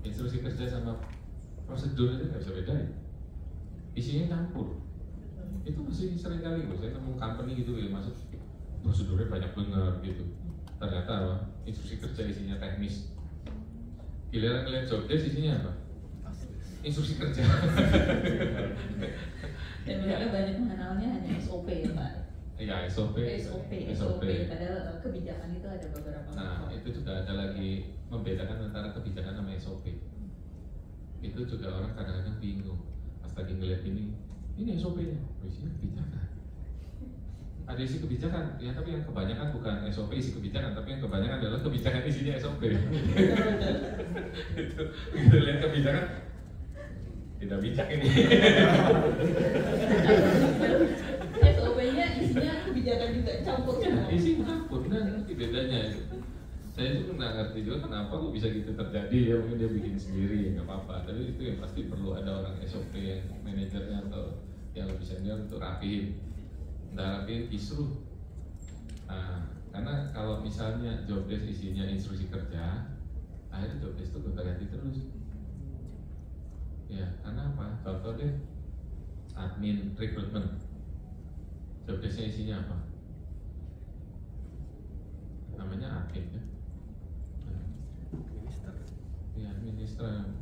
E: Instruksi kerja sama prosedur itu nggak bisa bedain. Isinya campur. Itu masih seringkali saya nemu company gitu ya masuk prosedurnya banyak benar gitu. Ternyata apa? Instruksi kerja isinya teknis. Giliran ngeliat job desk isinya apa? Instruksi kerja.
B: Dan mereka banyak mengenalnya hanya SOP ya Pak.
E: Iya SOP.
B: Padahal kebijakan itu ada beberapa.
E: Nah itu juga ada lagi membedakan antara kebijakan sama SOP. itu juga orang kadang-kadang bingung pas lagi ngeliat ini SOP-nya, isinya kebijakan. Ada isi kebijakan, ya tapi yang kebanyakan bukan SOP isi kebijakan, tapi yang kebanyakan adalah kebijakan isinya SOP. Itu kita lihat kebijakan tidak bijak ini.
B: SOP-nya isinya kebijakan juga campur semua.
E: Isi campur, nah nanti bedanya. Saya juga nggak ngerti juga kenapa kok bisa gitu terjadi ya, mungkin dia bikin sendiri ya nggak apa-apa. Tapi itu yang pasti perlu ada orang SOP yang manajernya atau yang lebih senior untuk rapihin. Nggak rapihin kisruh. Nah, karena kalau misalnya job desk isinya instruksi kerja, akhirnya job desk itu gonta-ganti terus. Ya, karena apa? Contoh deh, admin rekrutmen. Job desk-nya isinya apa? Namanya admin ya. Ya, administrator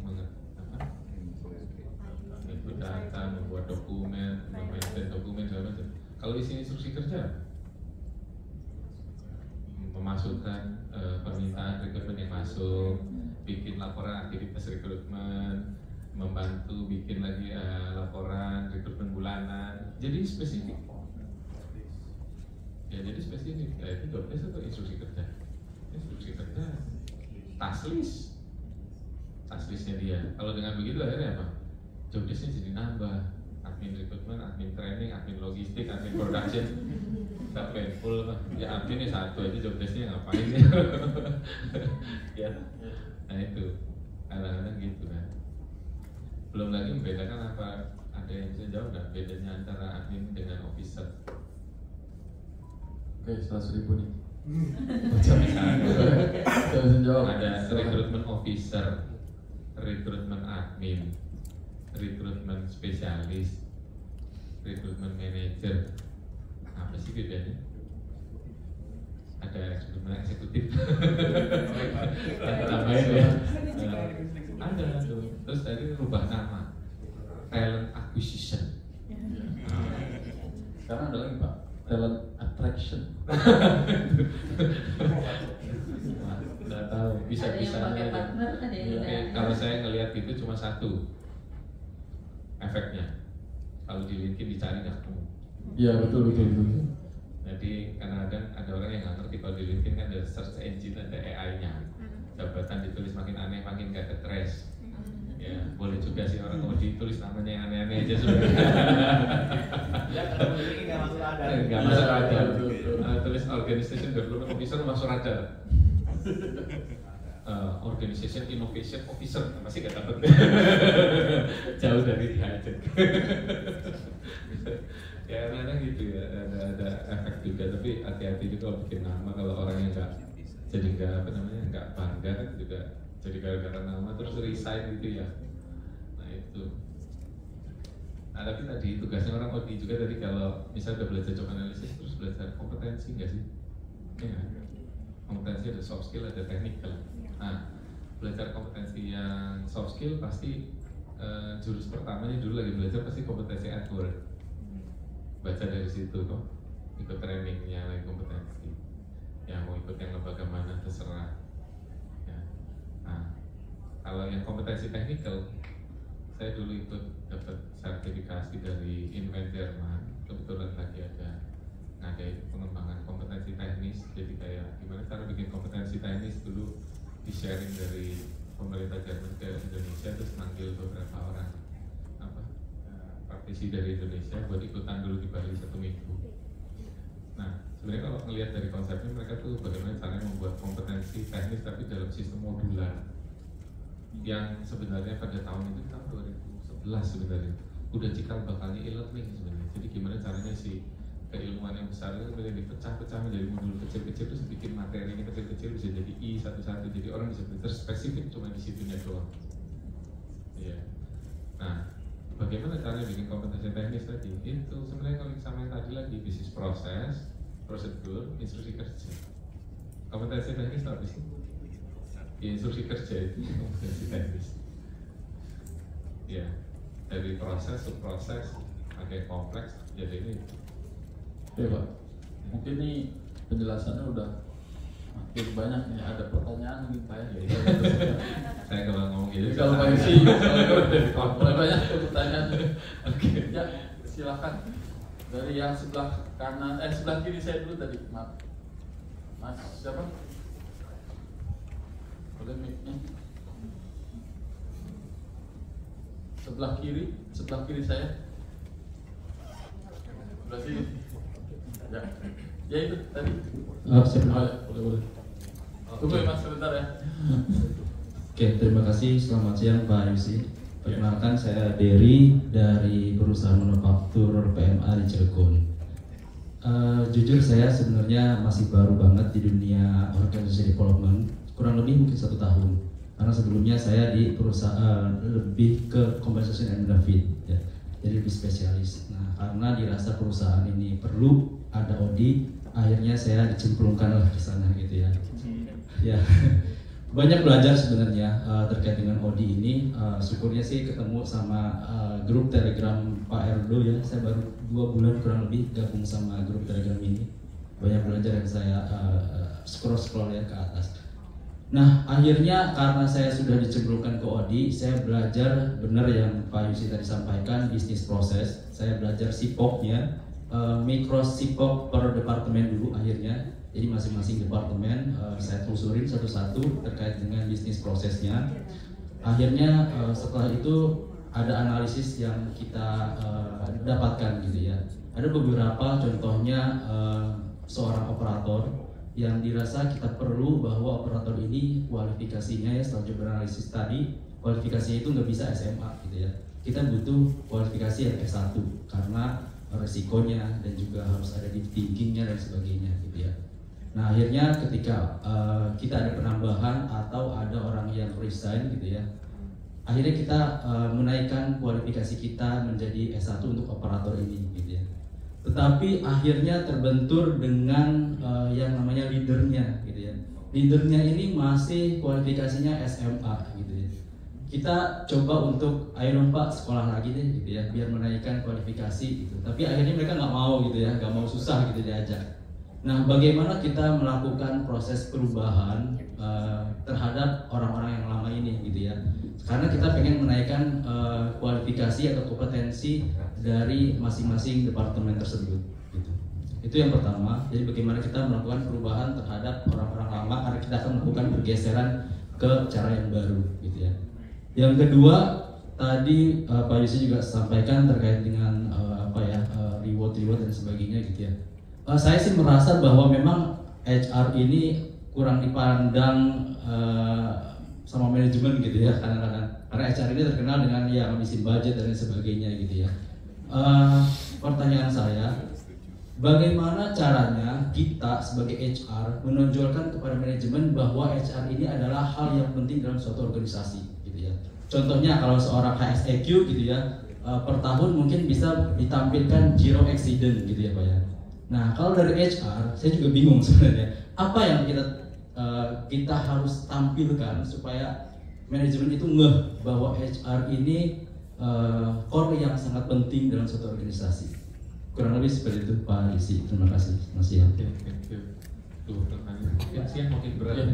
E: itu data, membuat dokumen, memaintain dokumen segala macam. Kalau isi instruksi kerja, memasukkan permintaan rekrutmen yang masuk, bikin laporan aktivitas rekrutmen, membantu bikin lagi laporan rekrutmen bulanan. Jadi spesifik. Ya jadi spesifik. Ya, itu job desk atau instruksi kerja? Instruksi kerja, task listnya dia. Kalau dengan begitu akhirnya apa? Job desknya jadi nambah. Admin rekrutmen, admin training, admin logistik, admin production. Sampai full lah. Ya adminnya satu aja, job desknya ngapain ya? Ya. Nah itu kadang-kadang gitu kan. Belum lagi membedakan apa? Ada yang bisa jawab nggak bedanya antara admin dengan officer?
A: Oke, 100.000 nih.
E: Baca misalnya.
A: Saya bisa jawab.
E: Ada rekrutmen officer, rekrutmen admin, rekrutmen spesialis, rekrutmen manager. Apa sih bedanya? Ada rekrutmen eksekutif. Tambahin ya. Ada tuh. Terus tadi rubah nama, talent acquisition.
A: Sekarang ada lagi Pak, talent attraction.
E: Nggak tahu, bisa-bisa
B: Ada yang pakai partner, ada yang enggak.
E: Kalau saya ngelihat itu cuma satu efeknya. Kalau di LinkedIn dicari nggak ketemu.
A: Iya betul.
E: Jadi kadang-kadang ada orang yang nggak ngerti kalau di LinkedIn kan ada search engine, ada AI-nya. Jabatan ditulis makin aneh, makin gak ke-trace. Ya boleh juga sih orang kalau ditulis namanya yang aneh-aneh aja sudah.
C: Ya kalau ini nggak masuk radar.
E: Nggak masuk radar. Tulis organization development officer masuk radar. Organization innovation officer masih gak dapat. Jauh dari dihajar. Ya kadang gitu ya, ada efek juga, tapi hati-hati juga kalau bikin nama, kalau orangnya nggak bangga kan juga jadi gara-gara nama terus resign gitu ya. Nah itu. Nah tapi tadi tugasnya orang OD juga tadi, kalau misalnya udah belajar job analysis terus belajar kompetensi nggak sih? Ya, kompetensi ada soft skill, ada technical. Nah belajar kompetensi yang soft skill pasti jurus pertamanya dulu lagi belajar pasti kompetensi at work. Baca dari situ kok, ikut trainingnya lagi kompetensi. Ya mau ikut yang lembaga mana terserah. Ya. Nah, kalau yang kompetensi technical, saya dulu ikut dapat sertifikasi dari Invent Jerman. Kebetulan lagi ada ngadain pengembangan kompetensi teknis. Jadi kayak gimana cara bikin kompetensi teknis dulu di sharing dari pemerintah Jerman ke Indonesia, terus manggil beberapa orang praktisi dari Indonesia buat ikutan dulu di Bali 1 minggu. Nah, sebenarnya kalau ngelihat dari konsepnya, mereka tuh bagaimana caranya membuat kompetensi teknis tapi dalam sistem modular yang sebenarnya pada tahun itu, tahun 2011 sebenarnya udah cikal bakalnya e-learning sebenarnya. Jadi gimana caranya si keilmuan yang besar itu kemudian dipecah-pecah menjadi modul kecil-kecil, terus bikin materinya kecil-kecil bisa jadi satu-satu, jadi orang bisa belajar spesifik cuma di situnya doang. Iya. Nah, bagaimana caranya bikin kompetensi teknis tadi? Itu sebenarnya kalau sama yang tadi lagi, bisnis proses, prosedur, instruksi kerja. Kompetensi teknis apa sih? Ya, instruksi kerja itu kompetensi teknis. Ya, dari proses, subproses, agak kompleks, jadi ini.
A: Oke Pak, mungkin nih penjelasannya udah makin banyak nih. Ada pertanyaan mungkin Pak ya?
E: Saya kalau ngomong gitu.
A: Kalau Pak Yusi, mulai banyak pertanyaan. Oke, ya silakan. Dari yang sebelah kanan, sebelah kiri saya dulu tadi, maaf. Mas siapa? Boleh mic-nya? Sebelah kiri saya. Sebelah sini. Ya itu tadi. Boleh. Tunggu ya Mas sebentar ya.
H: Oke, terima kasih. Selamat siang Pak Yusi. Perkenalkan saya Dery dari perusahaan manufaktur PMA di Cilegon. Jujur saya sebenarnya masih baru banget di dunia organisasi development, kurang lebih mungkin 1 tahun. Karena sebelumnya saya di perusahaan lebih ke compensation and benefit, ya. Jadi lebih spesialis. Nah, karena dirasa perusahaan ini perlu ada audit, akhirnya saya dicemplungkan lah ke sana gitu ya. Ya, banyak belajar sebenarnya terkait dengan audit ini. Syukurnya sih ketemu sama grup Telegram Pak Erdo ya. Saya baru 2 bulan kurang lebih gabung sama grup Telegram ini. Banyak belajar yang saya scroll ya ke atas. Nah, akhirnya karena saya sudah dicemplungkan ke audit, saya belajar benar yang Pak Yusi tadi sampaikan, bisnis proses. Saya belajar SIPOK-nya, mikro SIPOK per departemen dulu akhirnya. Jadi masing-masing departemen saya telusurin satu-satu terkait dengan bisnis prosesnya. Akhirnya setelah itu ada analisis yang kita dapatkan gitu ya. Ada beberapa contohnya seorang operator yang dirasa kita perlu bahwa operator ini kualifikasinya ya setelah coba analisis tadi, kualifikasinya itu nggak bisa SMA gitu ya. Kita butuh kualifikasi yang S1 karena resikonya dan juga harus ada deep thinkingnya dan sebagainya gitu ya. Nah, akhirnya ketika kita ada penambahan atau ada orang yang resign gitu ya, akhirnya kita menaikkan kualifikasi kita menjadi S1 untuk operator ini gitu ya. Tetapi akhirnya terbentur dengan yang namanya leadernya gitu ya. Leadernya ini masih kualifikasinya SMA gitu ya. Kita coba untuk ayo dong Pak sekolah lagi deh gitu ya, biar menaikkan kualifikasi gitu. Tapi akhirnya mereka nggak mau gitu ya, nggak mau, susah gitu diajak. Nah, bagaimana kita melakukan proses perubahan terhadap orang-orang yang lama ini gitu ya? Karena kita pengen menaikkan kualifikasi atau kompetensi dari masing-masing departemen tersebut. Gitu. Itu yang pertama. Jadi bagaimana kita melakukan perubahan terhadap orang-orang lama karena kita akan melakukan pergeseran ke cara yang baru, gitu ya. Yang kedua, tadi Pak Yusi juga sampaikan terkait dengan reward dan sebagainya, gitu ya. Saya sih merasa bahwa memang HR ini kurang dipandang sama manajemen gitu ya kadang-kadang, karena HR ini terkenal dengan ya ngabisin budget dan sebagainya gitu ya. Pertanyaan saya, bagaimana caranya kita sebagai HR menonjolkan kepada manajemen bahwa HR ini adalah hal yang penting dalam suatu organisasi gitu ya. Contohnya kalau seorang HSEQ gitu ya, per tahun mungkin bisa ditampilkan zero accident gitu ya Pak ya. Nah, kalau dari HR, saya juga bingung sebenarnya. Apa yang kita harus tampilkan supaya manajemen itu ngeh bahwa HR ini core yang sangat penting dalam suatu organisasi. Kurang lebih seperti itu Pak Yusi. Terima kasih. Masih ya.
E: Siang makin berat.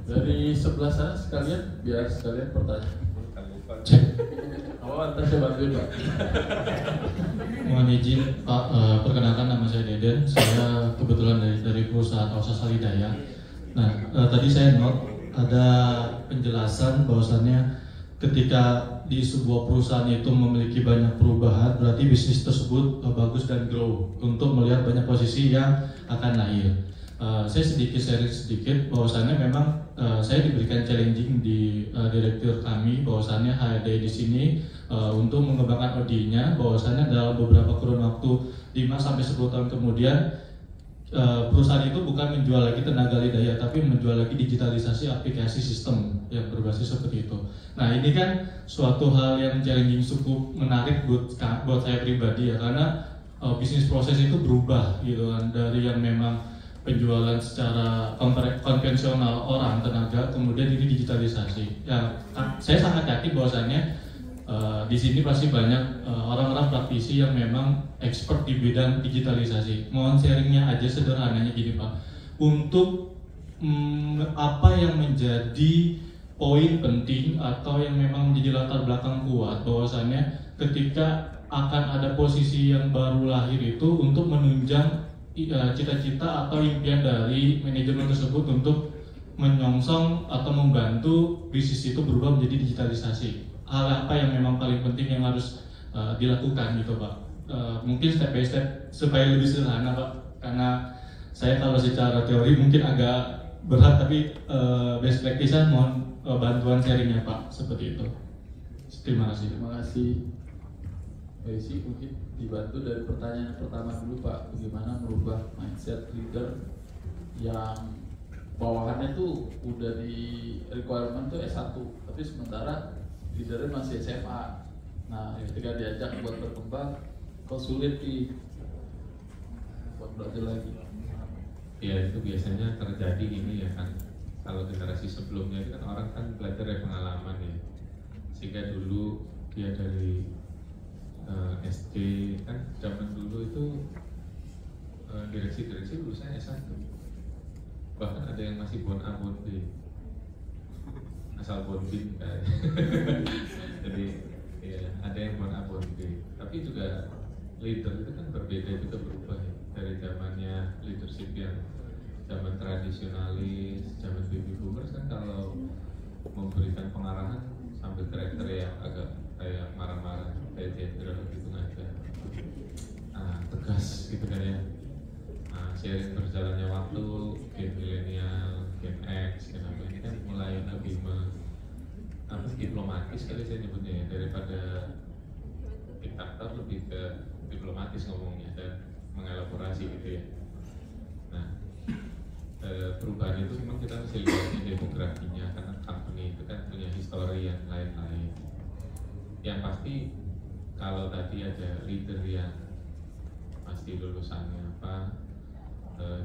A: Dari sebelah sana sekalian, biar sekalian pertanyaan. Ntar saya bantuin Pak.
I: Mohon izin Pak, perkenalkan nama saya Deden. Saya kebetulan dari perusahaan Ausas Alidaya. Nah, tadi saya note ada penjelasan bahwasannya ketika di sebuah perusahaan itu memiliki banyak perubahan, berarti bisnis tersebut bagus dan grow untuk melihat banyak posisi yang akan lahir. Saya sharing sedikit bahwasannya memang saya diberikan challenging di direktur kami bahwasannya HRD di sini untuk mengembangkan OD-nya, bahwasannya dalam beberapa kurun waktu 5-10 tahun kemudian perusahaan itu bukan menjual lagi tenaga lidah tapi menjual lagi digitalisasi aplikasi sistem yang berbasis seperti itu. Nah, ini kan suatu hal yang challenging cukup menarik buat saya pribadi ya, karena bisnis proses itu berubah gitu kan, dari yang memang penjualan secara konvensional orang tenaga, kemudian ini digitalisasi. Ya, saya sangat yakin bahwasannya di sini pasti banyak orang-orang praktisi yang memang expert di bidang digitalisasi. Mohon sharingnya aja sederhananya gini Pak, untuk apa yang menjadi poin penting atau yang memang menjadi latar belakang kuat bahwasannya ketika akan ada posisi yang baru lahir itu untuk menunjang cita-cita atau impian dari manajemen tersebut untuk menyongsong atau membantu bisnis itu berubah menjadi digitalisasi. Hal apa yang memang paling penting yang harus dilakukan gitu Pak? Mungkin step by step supaya lebih sederhana Pak, karena saya kalau secara teori mungkin agak berat, tapi best practice mohon bantuan sharingnya Pak, seperti itu. Terima kasih.
A: Terima kasih. Isi mungkin dibantu dari pertanyaan pertama dulu Pak, bagaimana merubah mindset leader yang bawahannya tuh udah di requirement tuh S1, tapi sementara leadernya masih SMA. Nah, ketika diajak buat berkembang, kok sulit buat belajar lagi.
E: Ya itu biasanya terjadi gini ya kan. Kalau generasi sebelumnya itu kan orang kan belajar dari pengalaman ya, sehingga dulu dia dari SD kan zaman dulu itu direksi lulusannya S1, bahkan ada yang masih bon A bon B asal bon bin kan. Jadi ya ada yang bon A bon B, tapi juga leader itu kan berbeda juga, berubah ya. Dari zamannya leadership yang zaman tradisionalis, zaman baby boomers kan kalau memberikan pengarahan sambil teriak-teriak agak kayak marah-marah, kayak jenderal gitu aja, tegas gitu kan ya. Seiring berjalannya waktu, gen milenial, gen X, gen apa ini kan mulai lebih diplomatis kali saya nyebutnya ya, daripada diktator, lebih ke diplomatis ngomongnya dan mengelaborasi gitu ya. Nah, perubahan itu memang kita mesti lihat demografinya, karena company itu kan punya histori yang lain-lain. Yang pasti kalau tadi ada leader yang pasti lulusannya apa,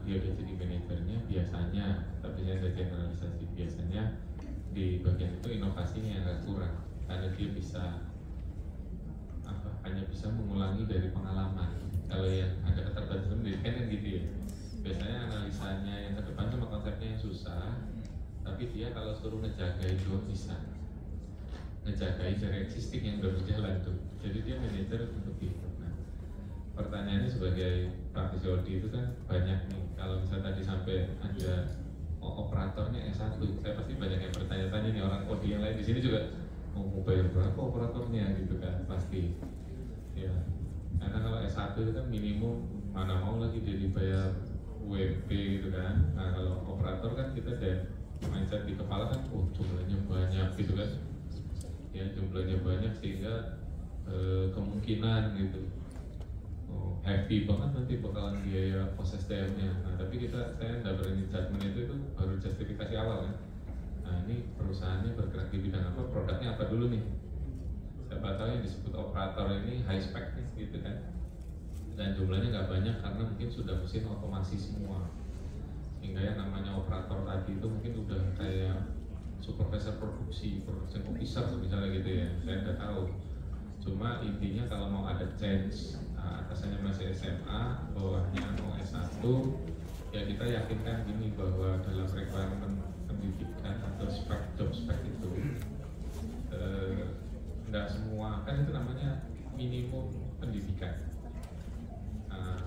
E: dia udah jadi manajernya biasanya, tapi saya ada generalisasi, biasanya di bagian itu inovasinya yang agak kurang, karena dia bisa hanya bisa mengulangi dari pengalaman. Kalau yang ada keterbatasan pendidikan kan gitu ya, biasanya analisanya yang ke depan sama konsepnya yang susah, tapi dia kalau suruh ngejaga itu bisa ngejagai dari existing yang udah berjalan tuh. Jadi dia manajer untuk itu. Nah, pertanyaannya sebagai praktisi audit itu kan banyak nih. Kalau misalnya tadi sampai ada operatornya S1, saya pasti banyak yang bertanya-tanya nih, orang kode yang lain di sini juga mau bayar berapa operatornya gitu kan, pasti. Ya, karena kalau S1 itu kan minimum, mana mau lagi dia dibayar UMP gitu kan. Nah kalau operator kan kita ada mindset di kepala kan, oh jumlahnya banyak gitu kan. Ya jumlahnya banyak sehingga kemungkinan gitu happy banget nanti bakalan biaya pos SDM-nya. Nah tapi saya nggak berani judgement itu baru justifikasi awal kan. Nah ini perusahaannya bergerak di bidang apa, produknya apa dulu nih. Siapa tahu yang disebut operator ini high spec nih gitu kan, dan jumlahnya nggak banyak karena mungkin sudah mesin otomasi semua, sehingga yang namanya operator tadi itu mungkin udah kayak supervisor production officer misalnya gitu ya, saya nggak tahu. Cuma intinya kalau mau ada change, atasannya masih SMA, bawahnya mau S1, ya kita yakinkan gini bahwa dalam requirement pendidikan atau spek job spek itu nggak semua kan itu namanya minimum pendidikan.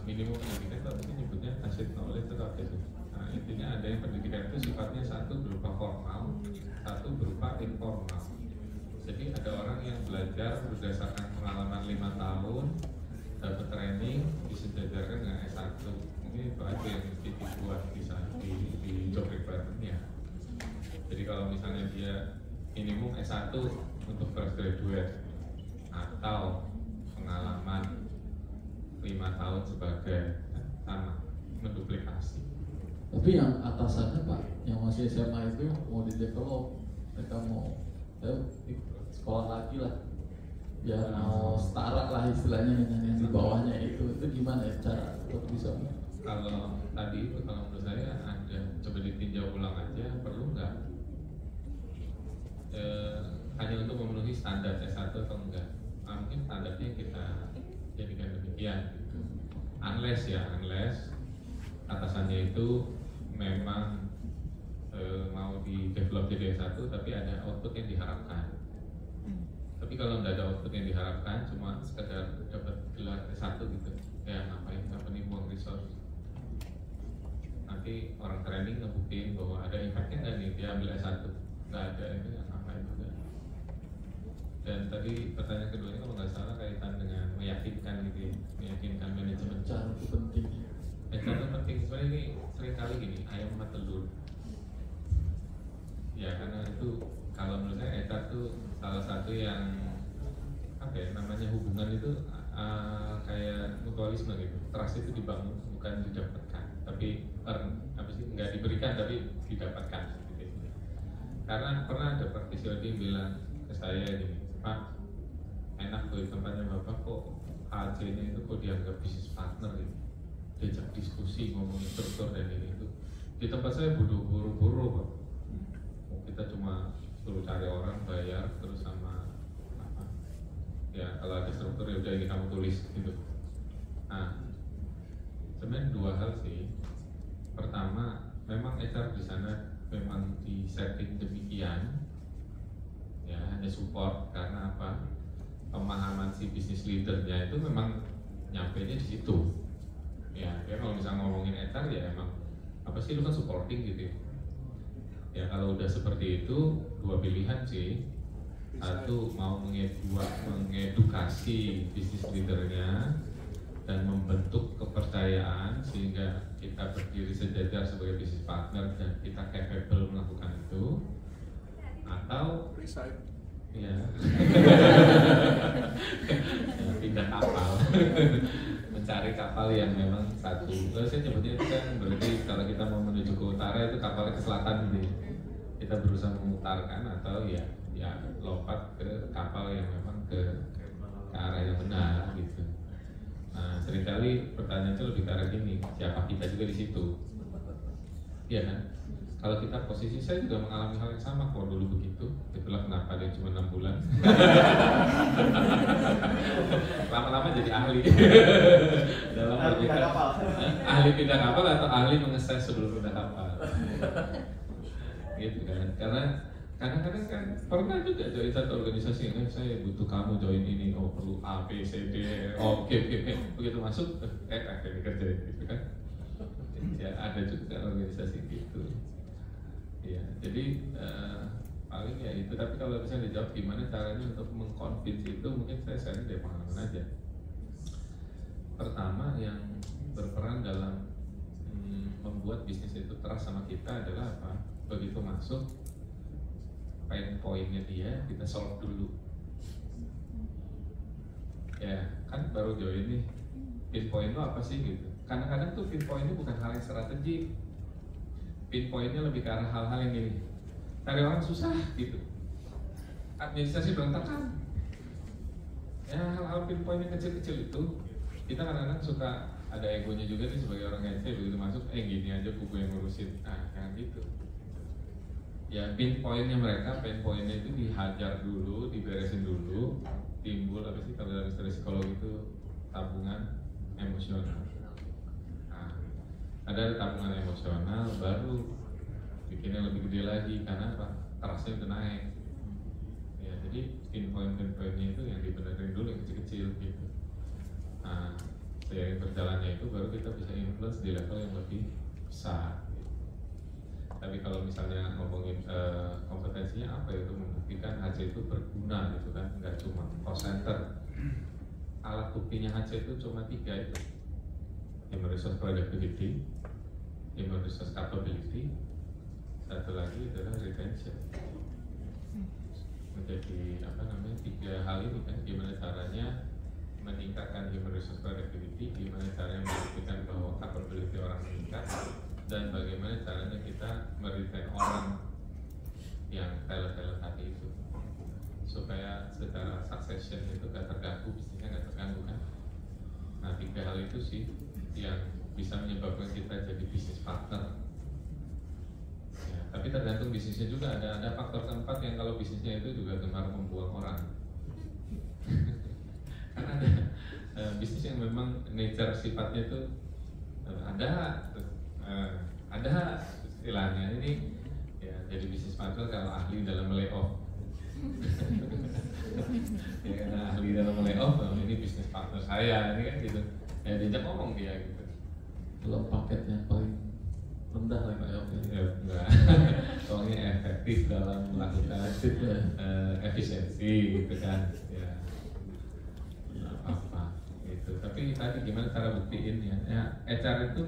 E: Minimum pendidikan itu artinya nyebutnya basic knowledge atau apa itu. Nah, intinya ada yang pendidikan itu sifatnya satu berupa formal, satu berupa informal. Jadi ada orang yang belajar berdasarkan pengalaman 5 tahun, dapat training, disejajarkan dengan S1. Mungkin itu aja yang mesti dibuat di job requirement-nya. Jadi kalau misalnya dia minimum S1 untuk fresh graduate atau pengalaman 5 tahun sebagai sama, menduplikasi.
A: Tapi yang atasannya Pak, yang masih SMA itu mau di develop, mereka mau sekolah lagi lah, biar mau setara lah istilahnya dengan yang di bawahnya itu gimana ya cara untuk bisa?
E: Kalau tadi itu kalau menurut saya ada, coba ditinjau ulang aja, perlu nggak hanya untuk memenuhi standar S1 atau enggak? Mungkin standarnya kita jadikan demikian gitu. Unless atasannya itu memang mau di develop jadi S1, tapi ada Tapi kalau nggak ada output yang diharapkan, cuma sekedar dapat gelar S1 gitu, ya ngapain nih buang resource. Nanti orang training ngebuktiin bahwa ada impactnya nggak nih, dia ambil S1, nggak ada, itu nggak ngapain juga. Dan tadi pertanyaan keduanya kalau nggak salah kaitan dengan meyakinkan gitu ya, meyakinkan manajemen.
A: Cara itu penting.
E: Cara itu penting, sebenarnya ini sering kali gini, ayam sama telur. Ya karena itu kalau menurut saya HR tuh salah satu yang apa ya namanya hubungan itu kayak mutualisme gitu. Trust itu dibangun bukan didapatkan, tapi apa sih nggak diberikan tapi didapatkan. Gitu. Karena pernah ada praktisi yang bilang ke saya gini, Pak, enak tuh di tempatnya Bapak kok HC-nya itu kok dianggap bisnis partner gitu. Diajak diskusi ngomongin struktur dan ini itu. Di tempat saya buru-buru Pak. Kita cuma suruh cari orang, bayar, terus sama apa? Ya kalau ada struktur ya udah ini kamu tulis gitu. Nah, sebenarnya dua hal sih. Pertama, memang HR di sana memang di setting demikian, ya hanya support karena apa? Pemahaman si bisnis leadernya itu memang nyampainya di situ. Ya kalau misalnya ngomongin HR ya emang apa sih lu kan supporting gitu ya. Ya kalau udah seperti itu dua pilihan sih. Satu mau mengedukasi bisnis leadernya dan membentuk kepercayaan sehingga kita berdiri sejajar sebagai bisnis partner dan kita capable melakukan itu. Atau ya, pindah kapal. Mencari kapal yang memang satu. Saya nyebutnya itu kan berarti kalau kita mau menuju ke utara itu kapalnya ke selatan gitu. Kita berusaha memutarkan atau ya lompat ke kapal yang memang ke arah yang benar gitu. Nah seringkali pertanyaan itu lebih ke arah gini, siapa kita juga di situ, iya kan? Kalau kita posisi saya juga mengalami hal yang sama kok dulu begitu. Itulah kenapa dia cuma 6 bulan. Lama-lama jadi ahli. Dalam ahli pindah kapal atau ahli mengeses sebelum pindah kapal. Gitu kan? Karena kadang-kadang kan pernah juga join satu organisasi yang saya butuh kamu join ini, oh perlu A, B, C, D, oke, begitu masuk akhirnya kerja gitu kan? Ya ada juga organisasi gitu. Ya, jadi paling ya itu. Tapi kalau bisa dijawab gimana caranya untuk mengconvince itu, mungkin saya sharing dari pengalaman aja. Pertama yang berperan dalam membuat bisnis itu trust sama kita adalah apa? Begitu masuk, pain pointnya dia kita solve dulu. Ya kan baru join nih, pinpoint itu apa sih gitu. Kadang-kadang tuh pinpointnya bukan hal yang strategik. Pinpointnya lebih ke arah hal-hal yang gini, cari orang susah gitu, administrasi berantakan. Ya hal-hal pinpoint yang kecil-kecil itu kita kadang-kadang suka ada egonya juga nih sebagai orang IT, begitu masuk gini aja buku yang ngurusin, jangan gitu. Ya pinpointnya mereka, pinpointnya itu dihajar dulu, diberesin dulu, timbul apa sih kalau dalam istilah psikologi itu tabungan emosional. Ada tabungan emosional baru bikinnya lebih gede lagi karena apa? Trustnya udah naik. Ya jadi pinpointnya itu yang dibenerin dulu yang kecil-kecil gitu. Nah seiring berjalannya itu baru kita bisa influence di level yang lebih besar. Gitu. Tapi kalau misalnya ngomongin kompetensinya apa itu membuktikan HC itu berguna gitu kan, nggak cuma cost center. Alat buktinya HC itu cuma 3 itu. Human resource productivity, human resource capability, satu lagi adalah retention. Menjadi 3 hal ini kan, gimana caranya meningkatkan human resource productivity, gimana caranya membuktikan bahwa capability orang meningkat, dan bagaimana caranya kita meretain orang yang talent tadi itu, supaya secara succession itu gak terganggu, bisnisnya gak terganggu kan. Nah 3 hal itu sih yang bisa menyebabkan kita jadi bisnis partner. Ya, tapi tergantung bisnisnya juga, ada faktor keempat yang kalau bisnisnya itu juga gemar membuang orang. Karena ada bisnis yang memang nature sifatnya itu ada istilahnya ini ya jadi bisnis partner kalau ahli dalam layoff. Ya karena ahli dalam layoff, ini bisnis partner saya, ini kan gitu. Ya diajak ngomong dia gitu.
A: Belum paket yang paling rendah lagi
E: Ya enggak. Soalnya efektif dalam melakukan efisiensi gitu kan. Ya apa gitu. Tapi tadi gimana cara buktiin ya? HR itu